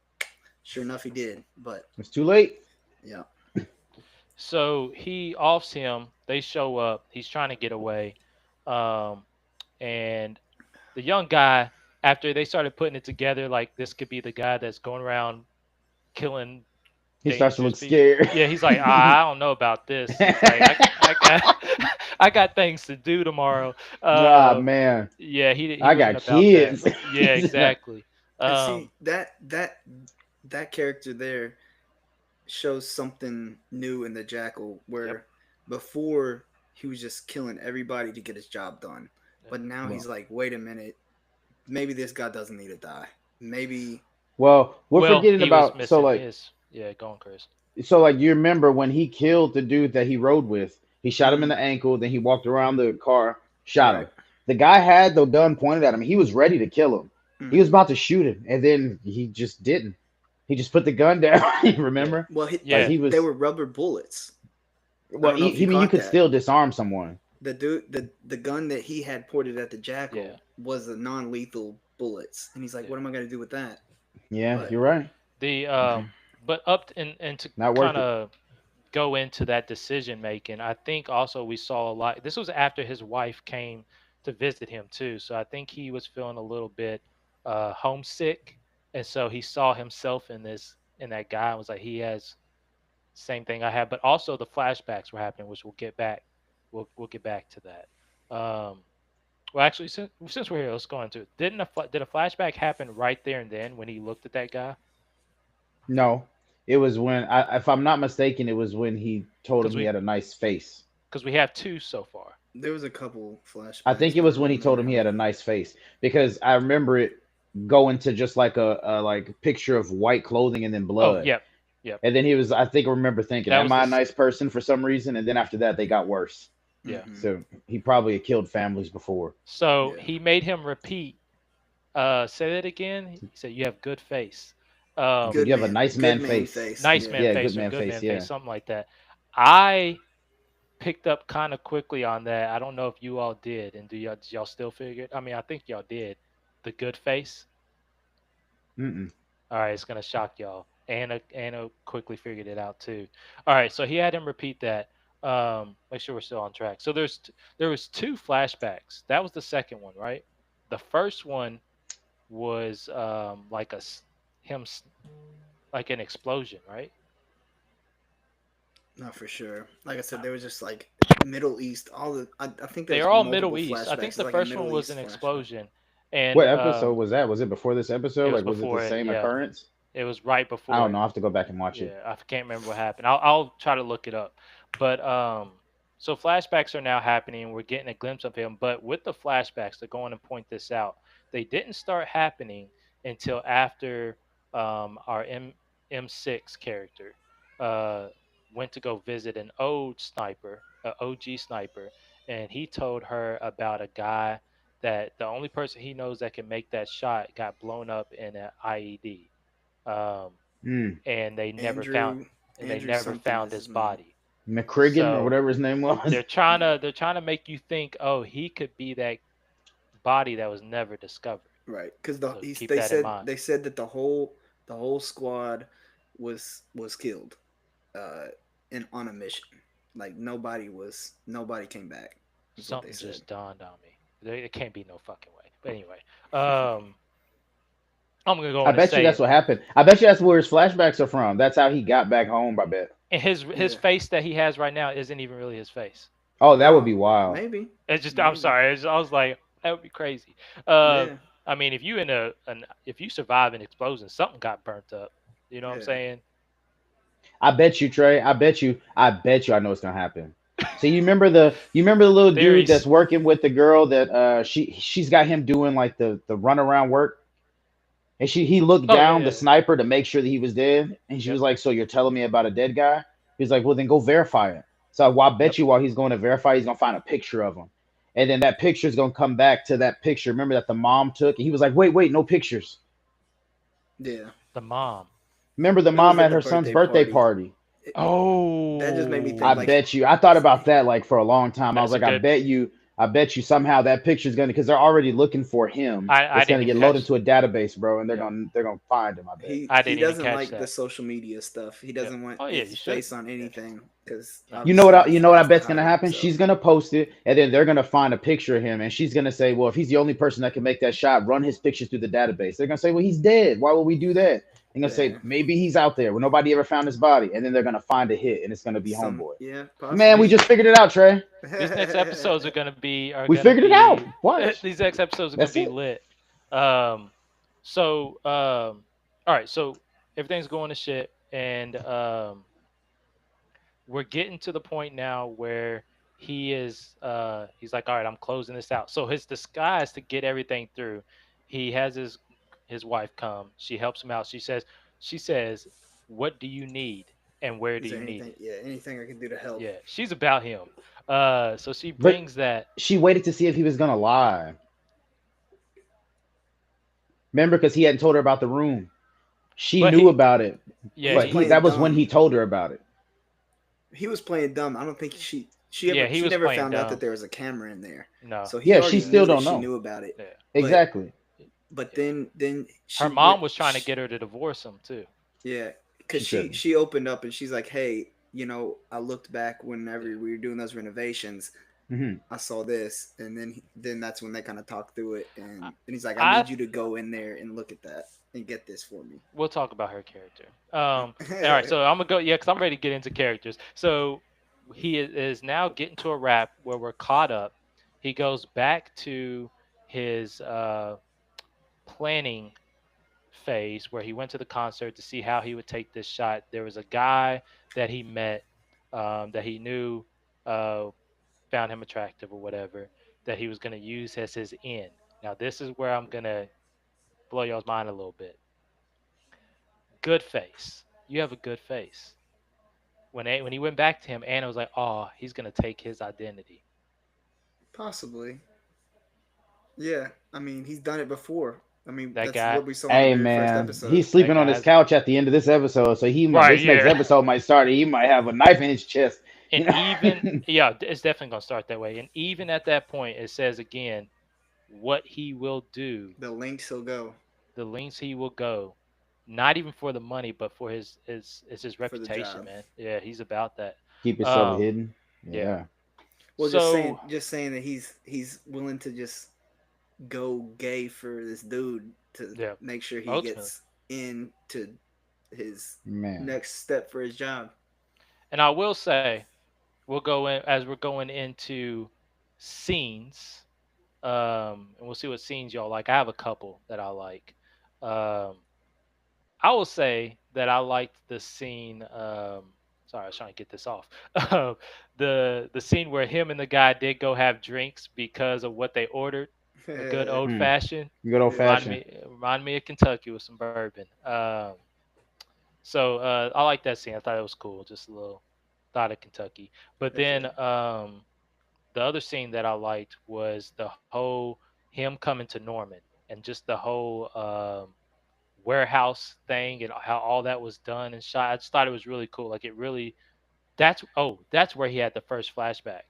sure enough, he did. But It's too late. yeah, So he offs him. They show up. He's trying to get away. Um, and the young guy, after they started putting it together, like this could be the guy that's going around killing He starts to dangerous look people. scared. Yeah, he's like, I don't know about this. He's like, I got, I got things to do tomorrow. Ah, man. Yeah, he I wasn't got about that. kids. Yeah, exactly. and Um, see that character there shows something new in the Jackal, yep. where before he was just killing everybody to get his job done, Yep. but now Well, he's like, wait a minute, maybe this guy doesn't need to die. Maybe. well, we're Well, forgetting he was about missing his. Yeah, go on, Chris. you remember when he killed the dude that he rode with? He shot him in Mm, the ankle, then he walked around the car, shot him. right. The guy had the gun pointed at him. He was ready to kill him. He was Hmm. about to shoot him, and then he just didn't. He just put the gun down. Yeah, Remember? Well, Like yeah, he they was. were rubber bullets. I Well, don't know if he you mean you caught could that. still disarm someone. The gun that he had pointed at the yeah, Jackal was a non-lethal bullets, and he's like, yeah, "What am I gonna do with that?" Yeah, yeah. But you're right. The but and to Not worth kind it. of go into that decision making, I think also we saw a lot. This was after his wife came to visit him too, so I think he was feeling a little bit homesick, and so he saw himself in that guy and was like, he has same thing I have, but also the flashbacks were happening, which we'll get back. We'll get back to that. Well, actually, since we're here, let's go into it. Did a flashback happen right there and then when he looked at that guy? No, it was when if I'm not mistaken, it was when he told him Because he we had a nice face. because we have two so far. there was a couple I think flashbacks, it but I was don't when he told him remember he how had a many. nice face because I remember it going to just like a like picture of white clothing and then Oh, blood. yep, yep. And then he was, I think I remember thinking, That am was I a this. nice person for some reason? And then after that, they got worse. Yeah. Mm-hmm. So he probably had killed families before. So Yeah. he made him repeat. Say that again. He said, "You have good face." He said, Good "You have a man. nice Good man man face." face. Nice Yeah. man Yeah, good face or man good face. man face, Yeah. something like that. I picked up kind of quickly on that. I don't know if you all did, and did y'all still figure it? I mean, I think y'all did. The good face. Mm-mm. All right, it's gonna shock y'all. Anna quickly figured it out too. All right, so he had him repeat that. Make sure we're still on track. So there was two flashbacks. That was the second one, right? The first one was like him like an explosion, right? No, for sure. Like I said, there was just like Middle East. I think They there's are all multiple Middle East. I flashbacks. think It's the like a first one Middle was an East flashback. explosion, and What episode was that? Was it before this it episode? was Like, was it the before it. same Yeah, occurrence? it was right I before don't know. it. I have to go back and watch it. Yeah, I can't remember what happened. I'll try to look it up. But so flashbacks are now happening. We're getting a glimpse of him. But with the flashbacks, to go on and point this out, they didn't start happening until after our M6 character uh, went to go visit an old sniper, an OG sniper, and he told her about a guy that the only person he knows that can make that shot got blown up in an IED. Um, Mm. and Andrew they Andrew never something found is his his name. body. McCrigan or So whatever his name was. they're trying to make you think, oh, he could be that body that was never discovered. Right, because So keep that in mind. they said that the whole squad was killed, uh, in on a mission. Like nobody came back. Is what they Something said. just dawned on me. There can't be no fucking way. But anyway, um, I'm gonna go I on and bet you say that's it. what happened. I bet you that's where his flashbacks are from. That's how he got back home. I bet. And his Yeah. face that he has right now isn't even really his face. Oh, that would Oh, be wild. maybe, It's just I'm maybe. sorry. I was like that would be crazy. Uh, Yeah, I mean, if you in if you survive an explosion, something got burnt up. You know what I'm yeah. saying? I bet you, Trey. I bet you. I bet you. I know what's gonna happen. So you remember the little dude that's Theories. working with the girl that she's got him doing like the runaround work, and he looked Oh yeah, down the yeah. sniper to make sure that he was dead, and she Yep. was like, "So you're telling me about a dead guy?" He's like, "Well, then go verify it." So I Yep. bet you while he's going to verify, he's gonna find a picture of him, and then that picture is gonna come back to that picture. Remember that the mom took, and he was like, "Wait, no pictures." Yeah. The mom. Remember the That was mom at at the her son's birthday birthday party. party. It, that just made me I think Oh, like bet you. I thought about that like for a long time. I was that's a like, I good. bet you. I bet you somehow that picture's gonna because they're already looking for him. I It's didn't gonna even get loaded catch. into a database, bro, and Yep. they're gonna find him. I bet. he I he didn't even doesn't catch like the that. social media stuff. He Yep. doesn't want Oh yeah, his you should. face on Yeah. anything because Yeah. obviously You know he what I has to bet's gonna hide happen? She's himself. gonna post it, and then they're gonna find a picture of him, and she's gonna say, well, if he's the only person that can make that shot, run his pictures through the database. They're gonna say, well, he's dead. Why would we do that? They're gonna say Yeah. maybe he's out there where nobody ever found his body, and then they're gonna find a hit, and it's gonna be Some homeboy. yeah, Man, we possibly. These just figured it out, Trey. these next episodes are We gonna figured it be out. Watch. these next episodes are gonna That's be it. lit. So all right, so everything's going to shit, and we're getting to the point now where he's like, all right, I'm closing this out. So his disguise to get everything through, he has his wife come. She helps him out. She says, what do you need and where do Is there you need anything? it? Yeah, anything I can do to help? Yeah, she's about him. So she But brings that. she waited to see if he was gonna lie. Remember, because he hadn't told her about the room. She But knew about it, He yeah, was but he playing that was when he dumb. told her about it. He was playing dumb. I don't think yeah, he she was never playing found out that dumb. there was a camera in there. No, So he Yeah, she already yeah, still knew that don't she know. knew about it. yeah, But Exactly. but yeah. then Her she went. mom was trying to get her to divorce him too. Yeah, because She she shouldn't. she opened up and she's like, "Hey, I looked back whenever we were doing those renovations. Hmm. I saw this, and then that's when they kind of talked through it, I, and he's like, "I I need you to go in there and look at that and get this for me." we'll talk about her character. All right, so I'm gonna go. Yeah, because I'm ready to get into characters. So he is now getting to a wrap where we're caught up. He goes back to his planning phase where he went to the concert to see how he would take this shot. There was a guy that he met that he knew uh, found him attractive or whatever that he was going to use as his in. Now, this is where I'm going to blow y'all's mind a little bit. Good face. You have a good face. When he went back to him, Anna was like, "Oh, he's gonna take his identity." Possibly. Yeah. I mean, he's done it before. I mean, That that's guy, what we saw in the Hey very first man, episode. he's that sleeping on guy his has a couch at the end of this episode, so he might right. this next Yeah, episode might start. He might have a knife in his chest. and You know. even yeah, it's definitely gonna start that way. And even at that point, it says again what he will do, The links he'll go the lengths he will go, not even for the money, but for his for the reputation, job. man. Yeah, he's about that. Keep yourself Um, hidden. yeah. Yeah. Well, So just saying that he's willing to just go gay for this dude to yeah, make sure he ultimately, gets into his Man. next step for his job. and I will say we'll go in as we're going into scenes. And we'll see what scenes y'all like. I have a couple that I like. Um, I will say that I liked the scene. Sorry, I was trying to get this off. The scene where him and the guy did go have drinks because of what they ordered. A good yeah. old fashioned. Good old fashioned. Remind me of Kentucky with some bourbon. So I like that scene. I thought it was cool. Just a little thought of Kentucky. But Heck then yeah. the other scene that I liked was the whole him coming to Norman and just the whole warehouse thing and how all that was done and shot. I just thought it was really cool. Like it really. That's where he had the first flashback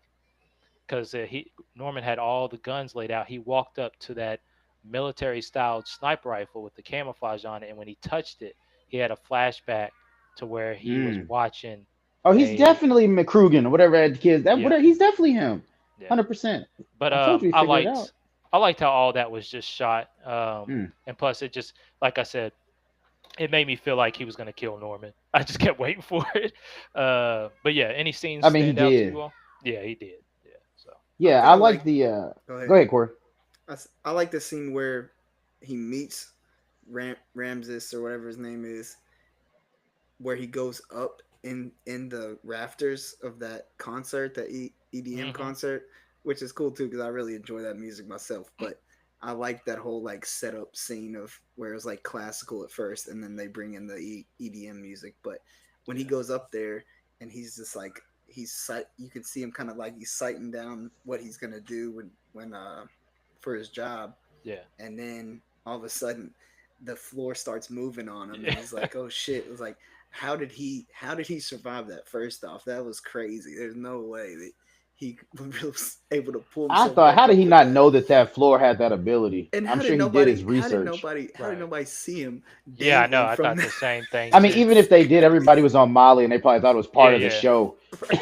because he Norman had all the guns laid out. He walked up to that military style sniper rifle with the camouflage on it, and when he touched it, he had a flashback to where he was Mm. watching Oh, he's a definitely McCrugan or whatever had kids. That yeah whatever. He's definitely him. yeah. 100%. But I told you we figured it out. I liked how all that was just shot. Mm. And plus it just like I said, it made me feel like he was gonna kill Norman. I just kept waiting for it. But yeah, any scenes I mean, he stand out to did. you all? Yeah, he did. Yeah. So I Yeah, think I I like like. the. Go Go ahead. ahead, Corey. I like the scene where he meets Ramses or whatever his name is, where he goes up in the rafters of that concert, that EDM hmm concert, which is cool too because I really enjoy that music myself. But I like that whole like setup scene of where it was like classical at first, and then they bring in the EDM music. But when he yeah, goes up there and he's just like you can see him kind of like he's sighting down what he's gonna do when for his job, yeah, and then all of a sudden the floor starts moving on him and yeah. he's like, oh shit. It was like, how did he survive that? First off, that was crazy. There's no way that he was able to pull I himself thought, back how did up he with not that. know that that floor had that ability? And I'm sure he did his research. how did Right. nobody see him Yeah, I know. dangling I from thought that? the same thing I mean, too. even if That's they did, everybody crazy. was on Molly and they probably thought it was Yeah, part of the yeah. show.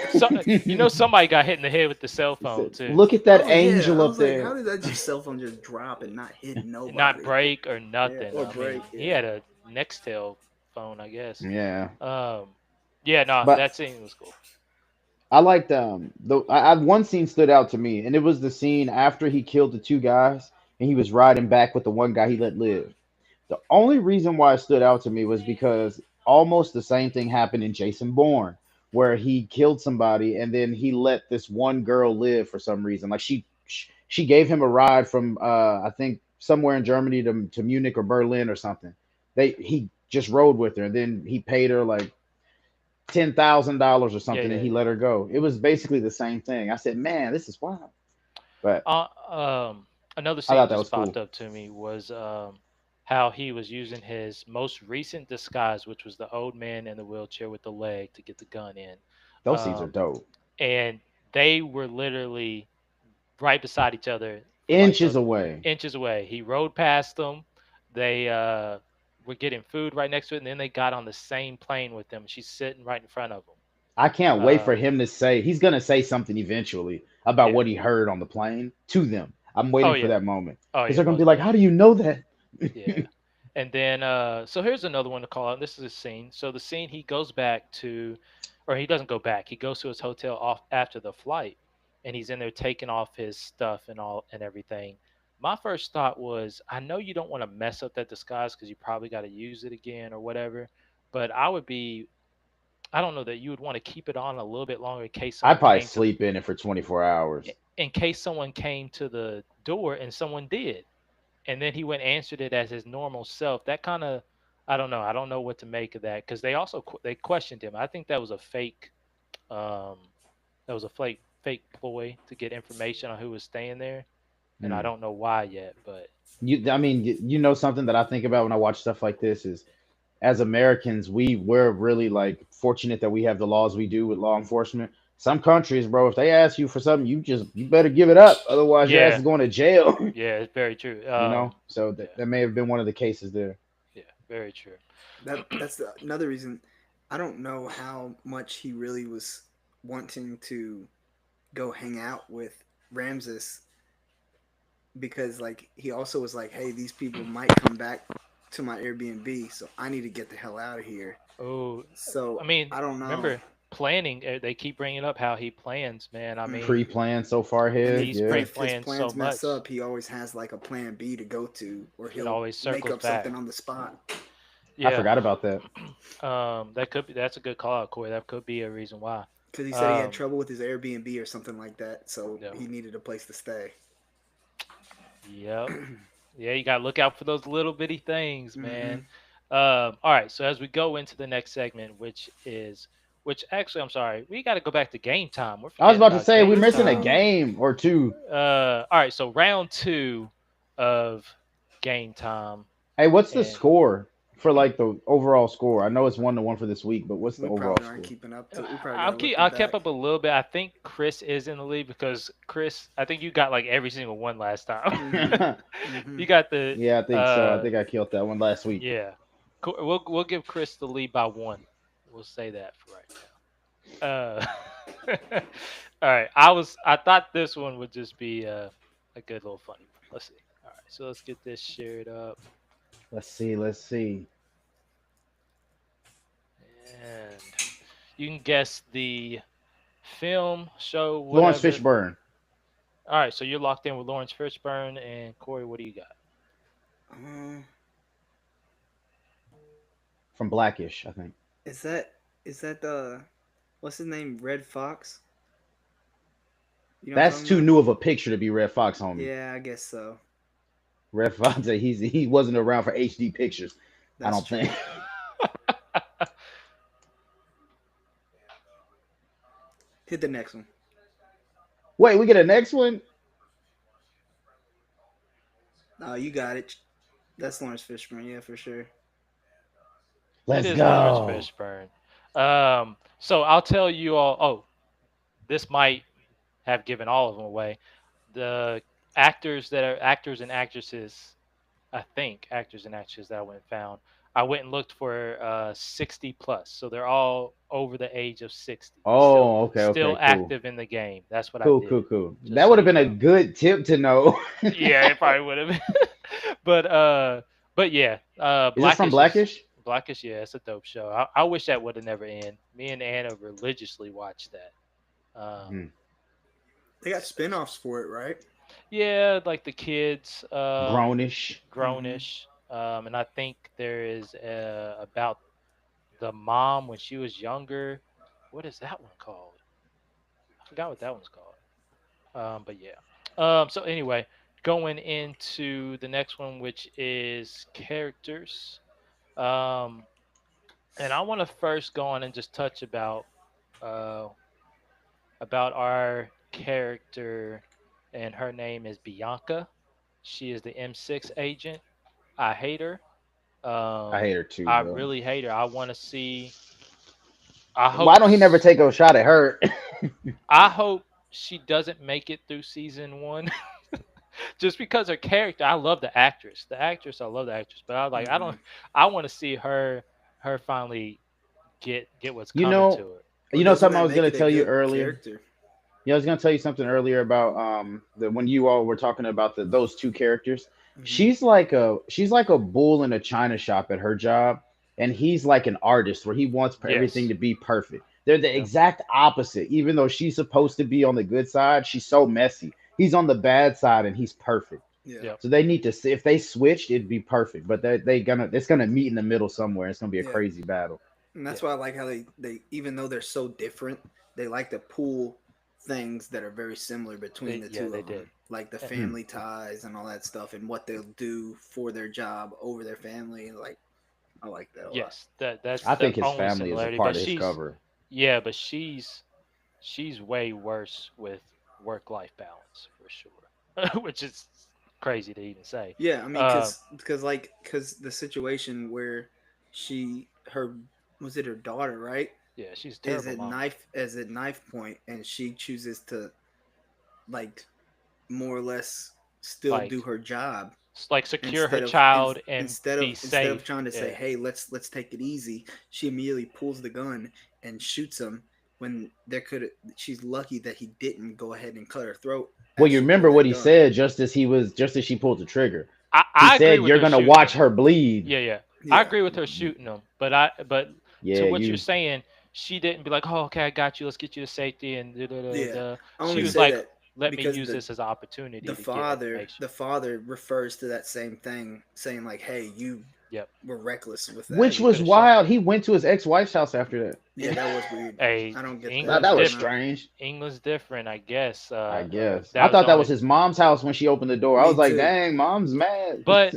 So you know somebody got hit in the head with the cell He phone said, too. look at that Oh yeah. angel I up was like, there. how did that just cell phone just drop and not hit Not nobody? break or Yeah, nothing. or I break, mean, he yeah. had a Nextel phone, I guess. Yeah. Um, yeah, no, But that scene was cool. I liked one scene stood out to me, and it was the scene after he killed the two guys and he was riding back with the one guy he let live. The only reason why it stood out to me was because almost the same thing happened in Jason Bourne, where he killed somebody and then he let this one girl live for some reason. Like she gave him a ride from I think somewhere in Germany to Munich or Berlin or something. He just rode with her and then he paid her like $10,000 or Yeah, something, and yeah, he yeah. let her go. It was basically the same thing. I said, "Man, this is wild," but Uh, Another I scene thought that was just popped cool. up to me was how he was using his most recent disguise, which was the old man in the wheelchair with the leg to get the gun in. Those scenes are Um, dope. and they were literally right beside each other for like Inches those away. inches away. He rode past them. They were getting food right next to it, and then they got on the same plane with them. She's sitting right in front of them. I can't wait for Uh, him to say he's gonna say something eventually about yeah. what he heard on the plane to them. I'm Oh waiting for yeah. that moment Oh because yeah. they're gonna be Most like, "How do definitely. you know that?" Yeah. And then so here's another one to call out. This is a scene. So the scene he goes back to or he doesn't go back. He goes to his hotel off after the flight and he's in there taking off his stuff and all and everything. My first thought was I know you don't want to mess up that disguise because you probably got to use it again or whatever, but I don't know that you would want to keep it on a little bit longer I'd probably sleep in it for 24 hours. in case someone came to the door and someone did and then he went and answered it as his normal self. That kind of, I don't know. I don't know what to make of that because they also they questioned him. I think that was a fake. Um, that was a fake ploy to get information on who was staying there, and I Mm. don't know why yet. But I mean, you know, something that I think about when I watch stuff like this is, as Americans, we're really like fortunate that we have the laws we do with law enforcement. Some countries, bro, if they ask you for something, you better give it up, otherwise your ass yeah, is going to jail. yeah, it's very true. You know, so Yeah, that may have been one of the cases there. yeah, very true. Another reason. I don't know how much he really was wanting to go hang out with Ramses because like he also was like, hey, these people might come back to my Airbnb, so I need to get the hell out of here. Oh, I So mean, I don't know. remember planning? They keep bringing up how he plans, man. I Hmm. mean, Pre-planned so far And ahead, then, he's and yeah. if his pre-planned so plans mess much. up, he always has like a plan B to go to, or It he'll always make circles up something back. on the spot. I Yeah, forgot about that. that could be. That's a good call out, Corey. That could be a reason why. Because he said he had Um, trouble with his Airbnb or something like that, so yeah, he needed a place to stay. yep, yeah. You gotta look out for those little bitty things, man. Hmm. All right. So as we go into the next segment, which actually, I'm sorry, we got to go back to game time. We're I was forgetting about to about say we're game missing a time. game or two. All right. So round two of game time, Hey, what's the and score for like the overall score? I know it's 1-1 for this week, but what's the We overall probably aren't score? keeping up to. We probably I'll gotta keep. look I it kept back. up a little bit. I think Chris is in the lead because Chris, I think you got like every single one last time. Hmm. Hmm. You got the Yeah, I think so. I think I killed that one last week. yeah. We'll give Chris the lead by one. We'll say that for right now. All right. I thought this one would just be a good little funny one. Let's see. All right. So let's get this shared up, Let's see. Let's see. and you can guess the film, show, Lawrence whatever. Fishburne All right. So you're locked in with Lawrence Fishburne and Corey. What do you got? Uh, from Blackish, I think. is that the what's his name? Red Fox. You know what I'm That's talking too about? new of a picture to be Red Fox, homie. Yeah, I guess so. Red Fox, he wasn't around for HD pictures. I That's don't think. true. Hit the next one. Wait, we get a next one. Oh, you got it. That's Lawrence Fishburne. Yeah, for sure. It Let's is Lawrence go. Fishburne. So I'll tell you all. Oh, this might have given all of them away. The actors that are actors and actresses, I think actors and actresses that I went and found. I went and looked for 60 plus, so they're all over the age of 60, still Oh, okay, still okay, cool, active in the game. That's what I cool, did, cool, cool. just That so would have you been a know. good tip to know. Yeah, it probably would have. but yeah, Is this from Blackish is Blackish? Blackish. Yeah, it's a dope show. I wish that would have never end. Me and Anna religiously watched that. Hmm. They got spin-offs for it, right? Yeah, like the kids, Grownish. Hmm. grownish, and I think there is about the mom when she was younger. What is that one called? I forgot what that one's called. But yeah. So anyway, going into the next one, which is characters. Um, and I want to first go on and just touch uh, about our character, and her name is Bianca. She is the M6 agent. I hate her. I Um, hate her too, I bro. really hate her. I want to see. I Why hope. don't he never take a shot at her? I hope she doesn't make it through season one. Just because her character, I love the actress. The actress, I love the actress, but I like. I Hmm. don't. I want to see her finally get what's you coming know, to her. Or doesn't something I that was make gonna it a tell you good earlier. character? Yeah, I was gonna tell you something earlier about the when you all were talking about those two characters. Hmm. She's like a bull in a china shop at her job, and he's like an artist where he wants everything Yes. to be perfect. They're the Yep. exact opposite. Even though she's supposed to be on the good side, she's so messy. He's on the bad side, and he's perfect. Yeah. Yep. So they need to see if they switched, it'd be perfect. But they gonna it's gonna meet in the middle somewhere. It's gonna be a Yeah. crazy battle. And that's Yeah. why I like how they even though they're so different, they like to pull things that are very similar between the Yeah, two they of did. them, like the Eh, Hmm. family ties and all that stuff, and what they'll do for their job over their family. Like I like that a lot. Yes, that's I the think his only family is a similarity. part of his cover. But she's she's way worse with work-life balance for sure, which is crazy to even say. Yeah, I mean, Um, because the situation where her was it her daughter, right? yeah, she's a Is terrible at mama. knife point, and she chooses to like more or less still do Like, her job like secure her child and be instead of safe. trying to say, Yeah, hey, let's take it easy. She immediately pulls the gun and shoots him when there could she's lucky that he didn't go ahead and cut her throat Well, as you she pulled remember what that he gun. said just as she pulled the trigger. He I agree said, with "You're her gonna shooting watch him. her bleed." Yeah, yeah, I Yeah. agree with her shooting him. But to Yeah, what you're you. saying, she didn't be like, "Oh, okay, I got you. Let's get you to safety." And da, da, da, Yeah, da. I She only was say like, that "Let me because use this as an opportunity to get information." the father refers to that same thing, saying like, "Hey, you Yep. were reckless with Yeah, that." Which he could was have shot. wild. He went to his ex-wife's house after Yeah, that. that was weird. Hey, I don't get that. England's That I was don't know. different. strange. England's different, I guess. I guess. That I was the thought that was only. his mom's house when she opened the door. I Me was like, too. dang, mom's mad. But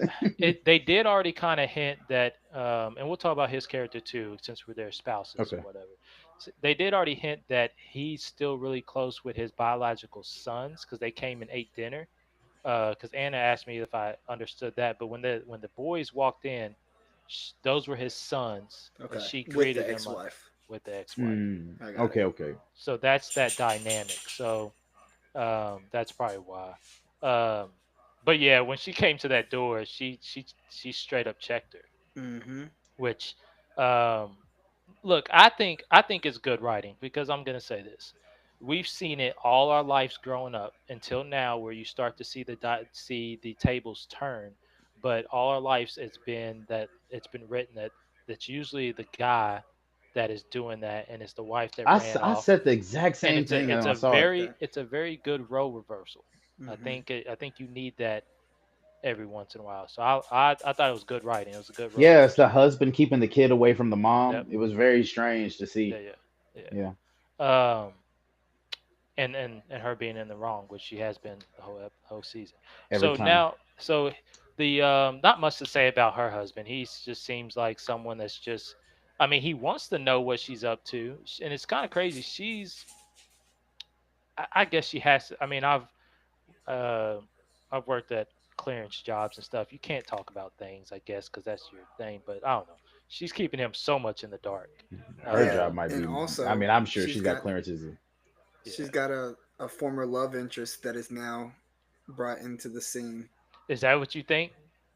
they did already kind of hint that, and we'll talk about his character too, since we're their spouses or Okay. whatever. They did already hint that he's still really close with his biological sons because they came and ate dinner. Because Anna asked me if I understood that, but when the boys walked in, those were his sons, and Okay, she with created the them ex-wife. with the ex-wife. I got it. Okay, okay. So that's that dynamic. So that's probably why. Um, but yeah, when she came to that door, she straight up checked her. Mm-hmm. Which, um, look, I think it's good writing because I'm gonna say this. We've seen it all our lives growing up until now, where you start to see see the tables turn. But all our lives, it's been written that that's usually the guy that is doing that, and it's the wife that ran I off, said the exact and same thing when I saw it. Okay. it's a very good role reversal. Mm-hmm. I think you need that every once in a while. So I thought it was good writing. It was a good role Yeah, it's the reversal. husband keeping the kid away from the Yep. mom. It was very strange to Yeah. see. Yeah. Yeah, Yeah. And her being in the wrong, which she has been the whole season. every So time. now, so the not much to say about her husband. He just seems like someone that's just. I mean, he wants to know what she's up to, and it's kind of crazy. I guess she has. I mean, uh, I've worked at clearance jobs and stuff. You can't talk about things, I guess, because that's your thing. But I don't know. She's keeping him so much in the dark. Her Yeah, job Um, might and be. I also mean, I'm sure she's she's got got clearances. she's yeah. got a former love interest that is now brought into the scene. Is that what you think?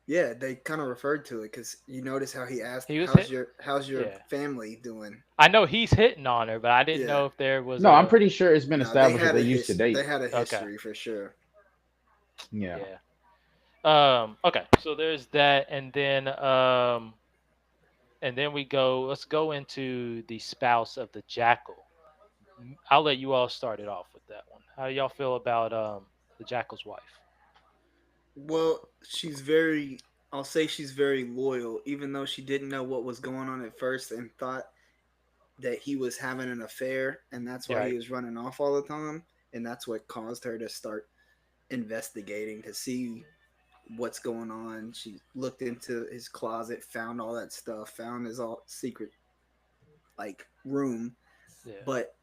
Yeah, they kind of referred to it because you notice how he asked, He was hit. how's your Yeah. family doing?" I know he's hitting on her, but I didn't Yeah, know if there was No, I'm a pretty sure it's been no, they established that had they used to they date. had a okay. history for sure. Yeah. Yeah. Okay. So there's that, and then we go. Let's go into the spouse of the Jackal. I'll let you all start it off with that one. How do y'all feel about the Jackal's wife? Well, she's very. I'll say she's very loyal, even though she didn't know what was going on at first and thought that he was having an affair, and that's why he Right. was running off all the time, and that's what caused her to start investigating to see what's going on. She looked into his closet, found all that stuff, found his all secret like room, Yeah. but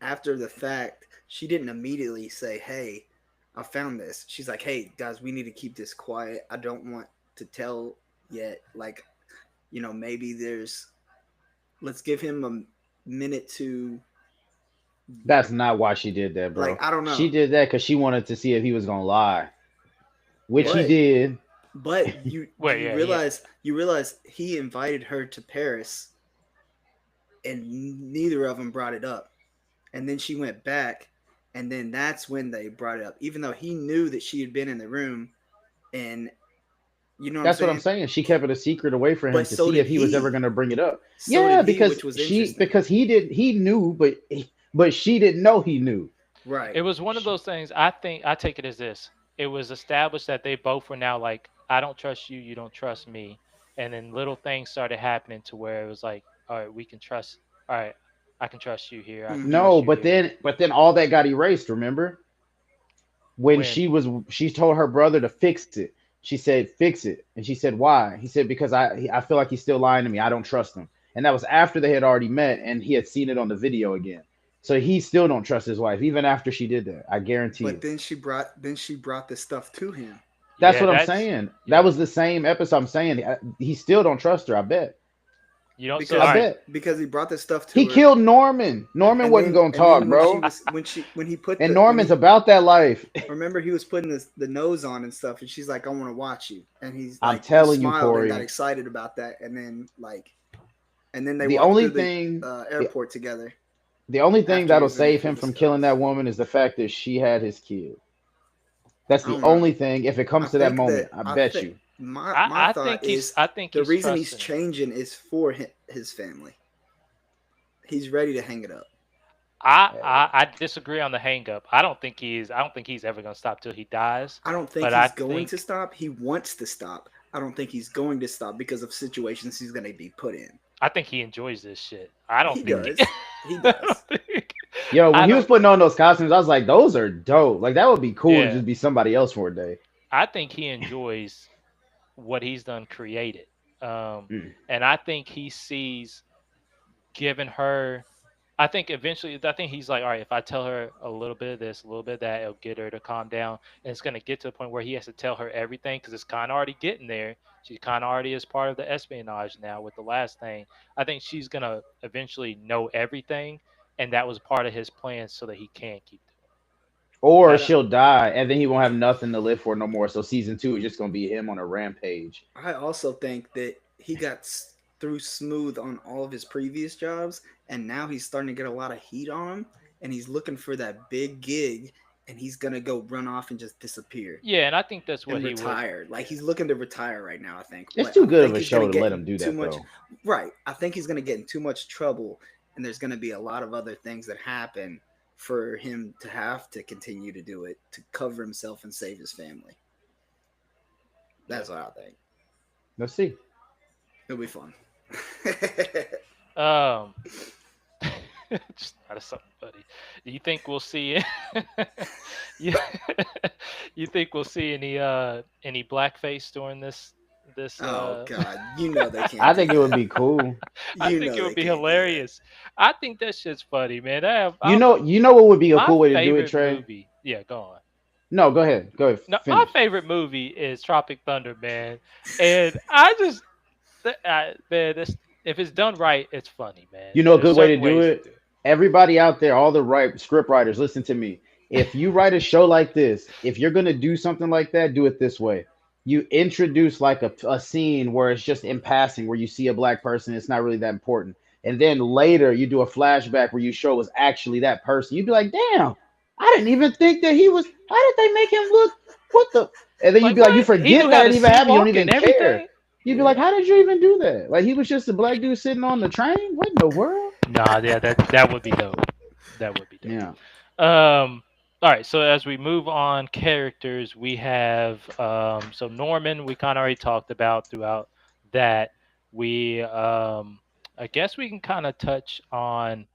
after the fact, she didn't immediately say, "Hey, I found this." She's like, "Hey, guys, we need to keep this quiet. I don't want to tell yet. Like, maybe there's let's give him a minute to That's not why she did that, bro. I don't She know." did that because she wanted to see if he was gonna lie, which he But did. you Well, you yeah, he had to. realize he invited her to Paris and neither of them brought it up. And then she went back, and then that's when they brought it up, even though he knew that she had been in the room. And you know what I'm That's what I'm saying? saying. She kept it a secret away from him But to so see did if he was ever he. gonna bring it up. So Yeah, did he, because which was interesting. he did he knew, but she didn't know he knew. Right. It was one of those things. I think I take it as this. It was established that they both were now like, I don't trust you, you don't trust me, and then little things started happening to where it was like, all right, we can trust. All right, I can trust you here. I can Mm-hmm. No, trust you here. but then all that got erased. Remember when When she told her brother to fix it. She said fix it, and she said why? He said because I feel like he's still lying to me. I don't trust him. And that was after they had already met and he had seen it on the video again. So he still don't trust his wife, even after she did that. I guarantee But you. then she brought the stuff to him. That's Yeah, what I'm that's saying. That yeah. was the same episode. I'm saying he still don't trust her. I bet. You don't. So I all because right. bet. because he brought the stuff He to her, killed Norman. Norman and wasn't then gonna and then talk, when she bro. was when he put And the when Norman's he about that life. remember he was putting the nose on and stuff, and she's like, I want to watch you, and he's I'm like, he telling you, smiled and got Corey. excited about that, and then they The walked only through the thing, the, airport together the only thing after he that'll was ready save for him the from killing stuff. that woman is the fact that she had his kid. That's I the don't know. only thing. If it I comes to that think moment, that I I bet think you. my thought is I think the he's reason he's trusting her. changing is for his family. He's ready to hang it up. I disagree on the hang up. I don't think he's ever gonna stop till he dies. I don't think But I he's going to think stop. He wants to stop. I don't think he's going to stop because of situations he's going to be put in. I think he enjoys this shit. I don't He think does. He I don't does. think Yo, when I he was don't putting on those costumes, I was like, those are dope. Like that would be cool to yeah. just be somebody else for a day. I think he enjoys what he's done created. Mm. And I think he sees giving her I think eventually, I think he's like, all right, if I tell her a little bit of this, a little bit of that, it'll get her to calm down. And it's going to get to the point where he has to tell her everything because it's kind of already getting there. She kind of already is part of the espionage now with the last thing. I think she's going to eventually know everything. And that was part of his plan so that he can keep doing it. Or But That's, she'll die, and then he won't have nothing to live for no more. So season 2 is just gonna be him on a rampage. I also think that he got through smooth on all of his previous jobs, and now he's starting to get a lot of heat on him, and he's looking for that big gig, and he's gonna go run off and just disappear yeah, and I think that's what and he would. retire. Like he's looking to retire right now, I think. It's But too I good of think a he's gonna show to get let in him do too that much. though. Right. I think he's gonna get in too much trouble, and there's gonna be a lot of other things that happen for him to have to continue to do it to cover himself and save his family. That's what I think. Let's see. It'll be fun. Um, just out of something funny. Do you think we'll see it? you, you think we'll see any blackface during this Oh God, you know they I can't do think it would that. be cool. I You think know it they would be can't do that. hilarious. I think that shit's funny, man. You know what would be a My cool way to do it, favorite Trey? movie. Yeah, go on. No, go ahead. Go ahead. No, my Finish. favorite movie is Tropic Thunder, man. And I just, man, if it's done right, it's funny, man. You know a There's good way to certain do ways to it? do it. Everybody out there, all the script writers, listen to me. If you write a show like this, if you're gonna do something like that, do it this way. You introduce like a scene where it's just in passing, where you see a black person, it's not really that important. And then later you do a flashback where you show it was actually that person. You'd be like, damn, I didn't even think that he was. How did they make him look? What the? And then you'd Like be like, you what? He knew forget how that to it even happened. You don't C-walk even and care. everything. You'd be like, Yeah. how did you even do that? Like he was just a black dude sitting on the train. What in the world? Nah, yeah, that would be dope. That would be dope. Yeah. All right. So as we move on, characters we have. So Norman, we kind of already talked about throughout that. We, I guess we can kind of touch on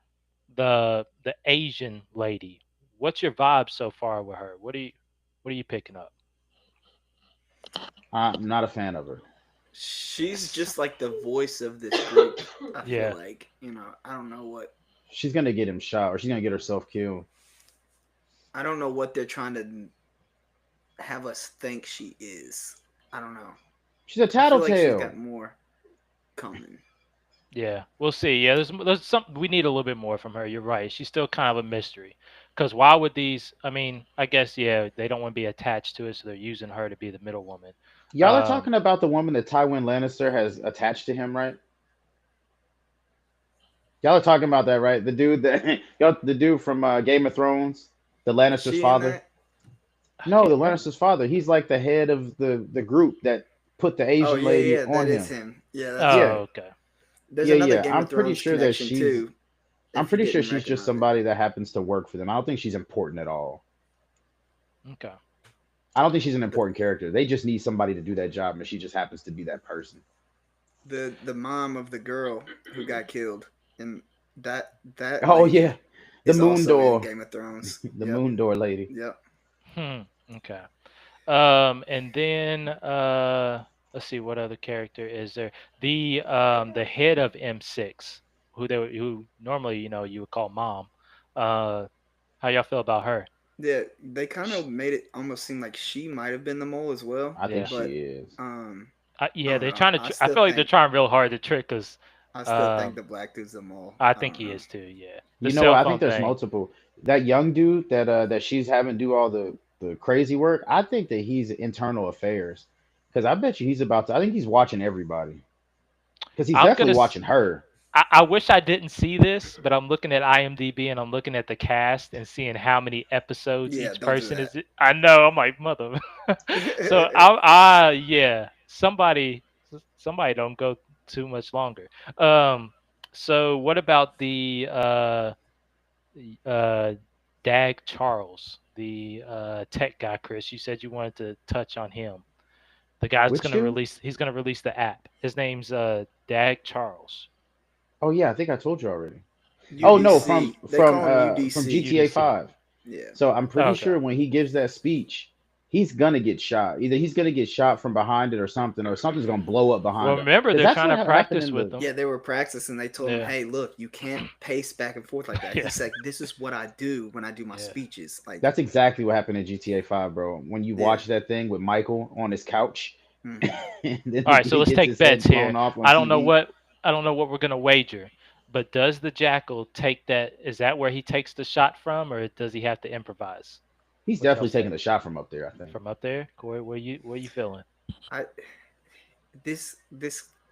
the Asian lady. What's your vibe so far with her? What are you picking up? I'm not a fan of her. She's just like the voice of this group. I feel Yeah. like I don't know what She's gonna get him shot, or she's gonna get herself killed. they're trying to have us think she is. I don't know. She's a I feel like she's tattletale. got more coming. Yeah, we'll see. Yeah, there's some we need a little bit more from her. You're right. She's still kind of a mystery. Because why would these? I mean, I guess yeah, they don't want to be attached to it, so they're using her to be the middle woman. Y'all are Um, talking about the woman that Tywin Lannister has attached to him, right? Y'all are talking about that, right? The dude that the dude from Game of Thrones, the Is Lannister's she in father. that? I No, can't the remember. Lannister's father. He's like the head of the group that put the Oh Asian yeah, lady yeah, on that is him. him. Yeah, that's Oh, Yeah, him. okay. There's yeah, another yeah. Game I'm of pretty Thrones sure that connection she's. too. I'm If you pretty sure didn't she's just recognize it. somebody that happens to work for them. I don't think she's important at all. Okay. I don't think she's an The important character. They just need somebody to do that job, and she just happens to be that person. the mom of the girl who got killed, and that Oh lady yeah, the is moon also in door, Game of Thrones. the Yep, moon door lady. yep. Hmm. Okay. And then let's see what other character is there. The head of M6, who normally you would call mom. Uh, how y'all feel about her? Yeah, they kind of made it almost seem like she might have been the mole as well, I think Yeah, she but is. um, I yeah, don't they're know. trying to. I feel like they're trying real hard to trick us. I still think Um, the black dude's the mole. I I think don't he know. is too. Yeah, the You know what? cell I think phone there's thing. multiple. That young dude that she's having do all the crazy work. I think that he's internal affairs because I bet you he's about to. I think he's watching everybody because he's I'm definitely gonna. watching her. I wish I didn't see this, but I'm looking at IMDb and I'm looking at the cast and seeing how many episodes Yeah, each don't do person that. is. I know. I'm like mother. So yeah, somebody don't go too much longer. Um, so what about the uh Dag Charles, the tech guy, Chris? You said you wanted to touch on him. The guy's Which gonna dude? release. He's gonna release the app. His name's Dag Charles. Oh yeah, I think I told you already. Oh no, from UDC. They from call him uh from UDC. GTA UDC. 5. Yeah. So I'm Oh, pretty okay. sure when he gives that speech, he's gonna get shot. Either he's gonna get shot from behind it or something's gonna blow up Well, behind him. remember Because they're that's trying what to happened practice in with the. them. Yeah, they were practicing. They told him, Yeah, "Hey, look, you can't pace back and forth like that." yeah, He's like, "This is what I do when I do my yeah. speeches." Like, That's exactly what happened in GTA 5, bro. When you yeah. watch that thing with Michael on his couch, Hmm. and then All the right, so kid let's gets take his bets head here. blown off on I don't know TV. what I don't know what we're gonna wager, but does the Jackal take that? Is that where he takes the shot from, or does he have to improvise? He's What y'all definitely taking say? the shot from up there, I think. From up there, Corey, where you feeling? I this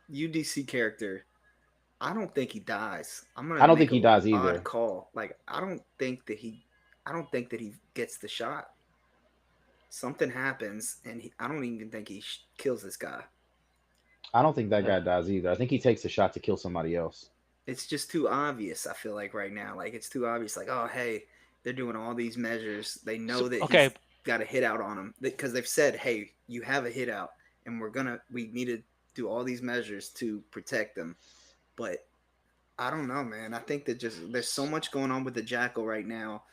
UDC character. I don't think he dies. I'm gonna I don't think make he a dies odd either. call. Like, I don't think that he gets the shot. Something happens, and I don't even think he kills this guy. I don't think that Uh, guy dies either. I think he takes a shot to kill somebody else. It's just too obvious. I feel like right now, like it's too obvious. Like, oh hey, they're doing all these measures. They so know that okay, he's got a hit out on him because they've said, hey, you have a hit out, and we need to do all these measures to protect them. But I don't know, man. I think that just there's so much going on with the Jackal right now.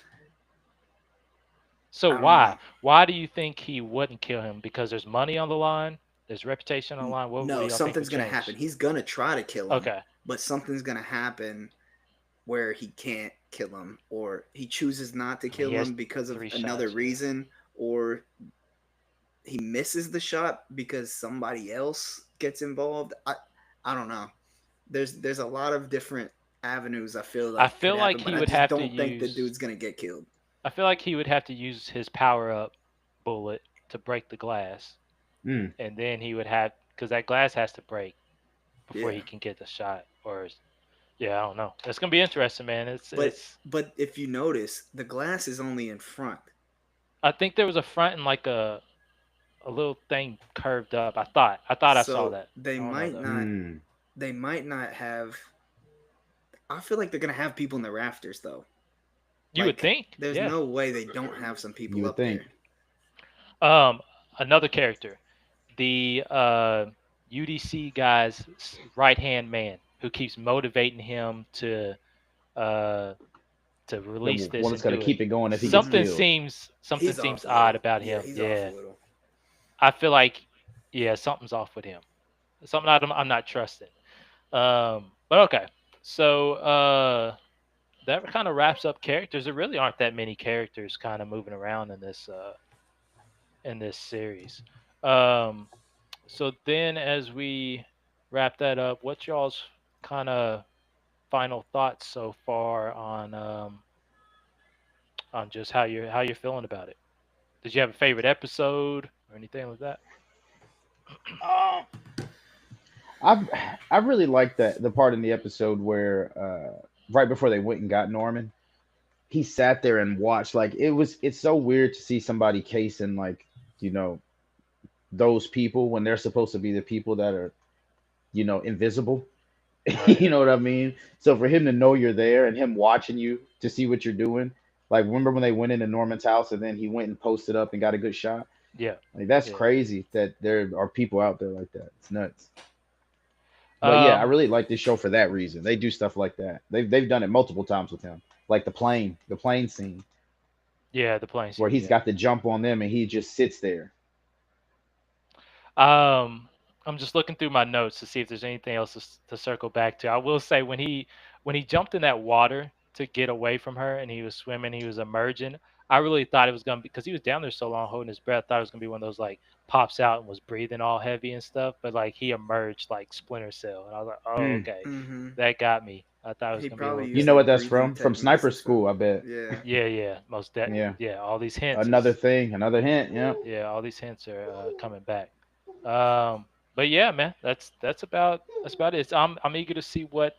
so I don't know. why do you think he wouldn't kill him? Because there's money on the line, there's reputation on the line. What do No, y'all think would something's gonna change? happen. He's gonna try to kill him, Okay, but something's gonna happen where he can't kill him, or he chooses not to I mean he kill has him because of three another shots. Yeah. reason, or he misses the shot because somebody else gets involved. I don't know. There's a lot of different avenues I feel I like could feel like happen, but he I would just have to don't think the use. dude's gonna get killed. I feel like he would have to use his power up bullet to break the glass, Mm. and then he would have because that glass has to break before Yeah. he can get the shot. Or yeah, I don't know. It's gonna be interesting, man. It's But it's. but if you notice, the glass is only in front. I think there was a front and like a little thing curved up. I thought I saw So that. I don't know though. Mm. they might not have. I feel like they're gonna have people in the rafters though. You would Like think, there's yeah. no way they don't have some You people would up there. think. Um, another character, the UDC guy's right hand man who keeps motivating him uh to The release one this that's and gonna do it. keep it going if he gets Hmm. killed. Something He's off seems a odd little. about Yeah, him. he's off a Yeah, little. I feel like yeah, something's off with him. Something I'm not trusting. But okay. So that kind of wraps up characters. There really aren't that many characters kind of moving around in this series. Um, so then as we wrap that up, what's y'all's kind of final thoughts so far on just how you're feeling about it? Did you have a favorite episode or anything like that? Uh, I I really liked that the part in the episode where right before they went and got Norman, he sat there and watched. Like it's so weird to see somebody casing like you know those people when they're supposed to be the people that are invisible. Right. You know what I mean? So for him to know you're there and him watching you to see what you're doing, like remember when they went into Norman's house and then he went and posted up and got a good shot? Yeah. Like that's Yeah. crazy that there are people out there like that. It's nuts. But yeah, I Um. really like this show for that reason. They do stuff like that. They've done it multiple times with him, like the plane scene Yeah. The playing where scene. he's Yeah. got the jump on them and he just sits there. I'm just looking through my notes to see if there's anything else to circle back to. I will say when he jumped in that water to get away from her, and he was swimming. He was emerging. I really thought it was gonna be because he was down there so long holding his breath. Thought it was gonna be one of those like pops out and was breathing all heavy and stuff. But like he emerged like Splinter Cell, and I was like, oh Hmm. okay, Mm-hmm. that got me. I thought it was He gonna be a probably little You used know different. what like that's breathing from? From techniques Sniper or something. School, I bet. Yeah. Yeah, yeah, most that. Yeah. Yeah, all these hints Another is thing, another hint. Yeah. yeah, all these hints are coming back. But yeah, man, that's about it. I'm eager to see what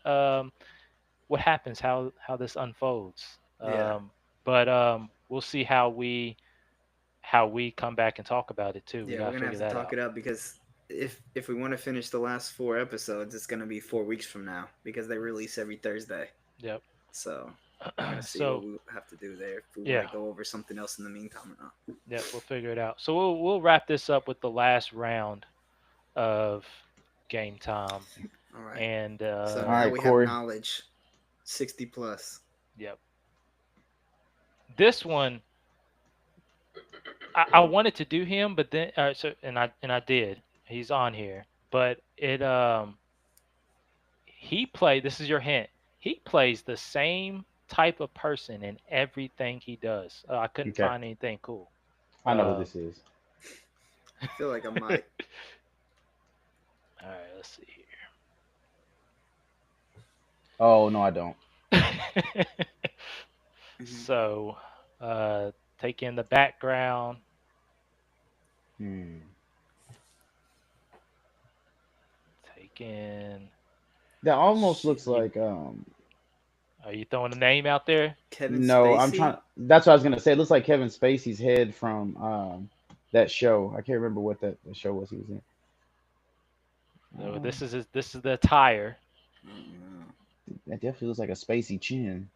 happens, how this unfolds. Yeah. But we'll see how we come back and talk about it too. We Yeah, we're gotta gonna have figure to that talk out. it up because if we want to finish the last 4 episodes, it's gonna be 4 weeks from now because they release every Thursday. Yep. So we're gonna see what So we have to do there. If we want yeah, to go over something else in the meantime or not. yep, we'll figure it out. So we'll wrap this up with the last round of game time, All right. and So All now right, we have Corey. knowledge, 60 plus. yep, this one I wanted to do him, but then and I did. He's on here, but he played. This is your hint. He plays the same type of person in everything he does. I couldn't Okay. find anything cool. I know who Uh, this is. I feel like I might. all right, let's see Oh no, I don't. here. Mhm. So, take in the background. Hmm. Take in. That almost Shit, looks like are you throwing a name out there? Kevin no, I'm Spacey. trying. That's what I was gonna say. It looks like Kevin Spacey's head from that show. I can't remember what that show was he was in. So Um, this is the attire. Mm, that definitely looks like a Spacey chin.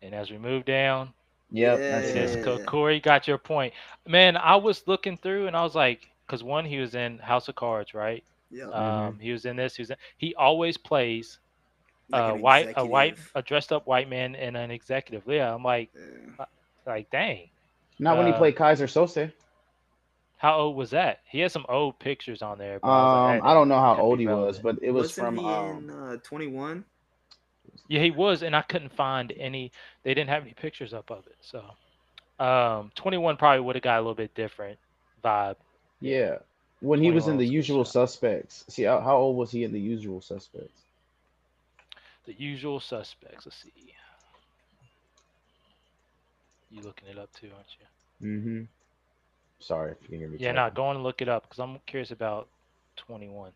And as we move down, Yep, that's it is him. yeah. Corey. Got your point, man. I was looking through and I was like, because one, he was in House of Cards, right? Yep. Hmm. He was in this. He always plays Like an a executive. dressed up white man and an executive. Yeah, I'm Yeah. uh, like, dang. Not when he Uh, played Kaiser Sose. how old was that? He had some old pictures on there, but I was like, that I don't know how can't old be he was, relevant. but it was Wasn't from he in 21? Yeah, he was, and I couldn't find any. They didn't have any pictures up of it. So, 21 probably would have got a little bit different vibe. Yeah, yeah, when he was 21 in The was a good Usual shot. Suspects. See how old was he in The Usual Suspects? The Usual Suspects. Let's see. You looking it up too, aren't you? Hmm. Sorry if you can hear me Yeah, no, typing. go on and look it up because I'm curious about 21.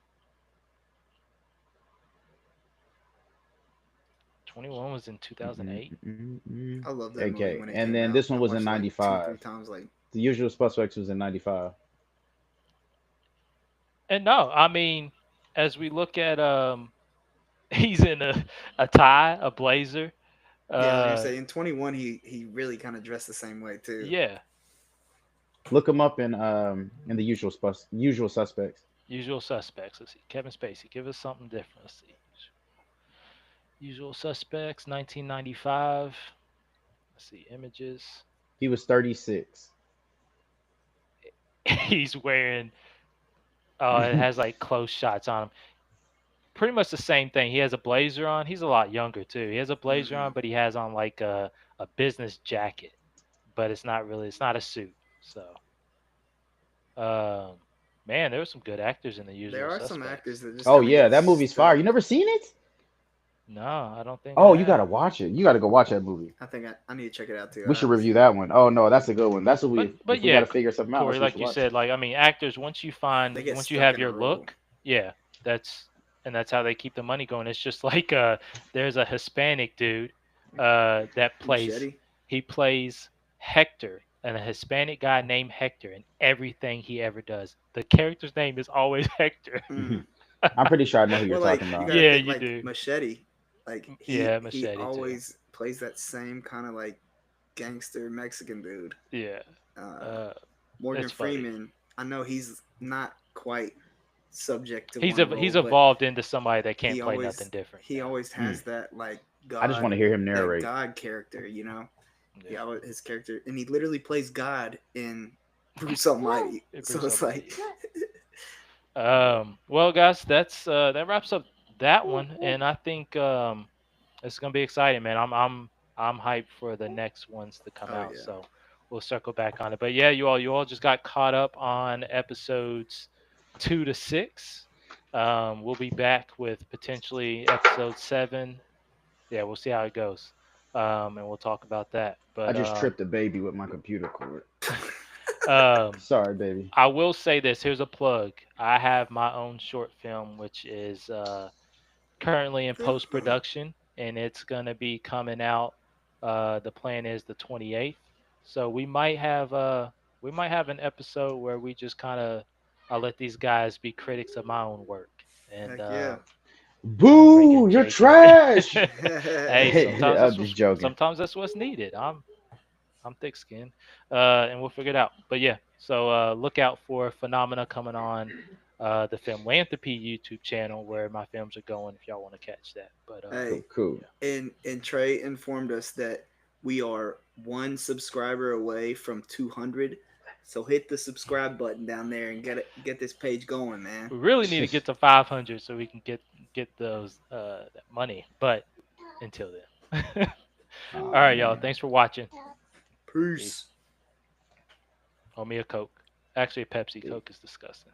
21 was in 2008. Mm-mm-mm-mm. I love that movie Okay, when it and came then out. this one I was in watched it like two, '95. three times. Like, The Usual Suspects was in '95. And no, I mean, as we look at he's in a tie, a blazer. yeah, I was gonna Uh, say in 21 he really kind of dressed the same way too. yeah, Look him up in the Usual Suspects. Usual Suspects. Let's see. Kevin Spacey. Give us something different. Let's see. Usual Suspects, 1995. Let's see. Images. He was 36. He's wearing. It has like close shots on him. Pretty much the same thing. He has a blazer on. He's a lot younger too. He has a blazer Hmm. on, but he has on like a business jacket. But it's not really. It's not a suit. So, um, man, there were some good actors in The There Usual are some actors Suspects. that just Oh kind of yeah, get that movie's fire. You stuck. never seen it? No, I don't think I Oh, you have. gotta watch it. You gotta go watch that movie. I think I need to check it out too. We I should haven't review seen it. that one. Oh no, that's a good one. That's what But we but if we yeah, gotta figure something out. Corey, That's what we like should you watch. said, like I mean, actors once you They find get once you stuck have in a your role. look, yeah, that's how they keep the money going. It's just like there's a Hispanic dude that plays Machete. he plays Hector and a Hispanic guy named Hector in everything he ever does. The character's name is always Hector. Mm. I'm pretty sure I know who you're Well, talking like you about. got to Yeah, think you like do. Machete. Like Yeah, he Machete too. always plays that same kind of like gangster Mexican dude. Yeah. Uh, Uh Morgan it's funny. Freeman. I know he's not quite subject to He's one role, he's but evolved into somebody that can't he play nothing always different he now. always Hmm. has that like I just want to hear him narrate. God character. You know, Yeah. his character, and he literally plays God in Bruce Almighty. So Bruce it's like, Almighty. Well, guys, that wraps up that one, and I think It's gonna be exciting, man. I'm hyped for the next ones to come Oh out. yeah. So we'll circle back on it. But yeah, you all just got caught up on episodes 2 to 6. We'll be back with potentially episode 7. Yeah, we'll see how it goes. And we'll talk about that. I But just tripped a baby with my computer cord. um, Sorry, baby. I will say this. Here's a plug. I have my own short film, which is currently in post production, and it's gonna be coming out. The plan is the 28th, so we might have an episode where we just kind of I let these guys be critics of my own work, and Heck yeah. we'll bring in Boo! You're Jake and trash. hey, sometimes I'm just joking. sometimes that's what's needed. I'm thick skinned, and we'll figure it out. But yeah, so look out for Phenomena coming on the Filmlanthropy YouTube channel where my films are going. If y'all want to catch that, but Hey, Cool, cool. yeah, and Trey informed us that we are one subscriber away from 200. So hit the subscribe button down there and get this page going, man. we really need to get to 500 so we can get those that money. But until then, all Oh right, y'all. man. Thanks for watching. Peace. Peace. Owe me a Coke. Actually, a Pepsi. Coke is disgusting.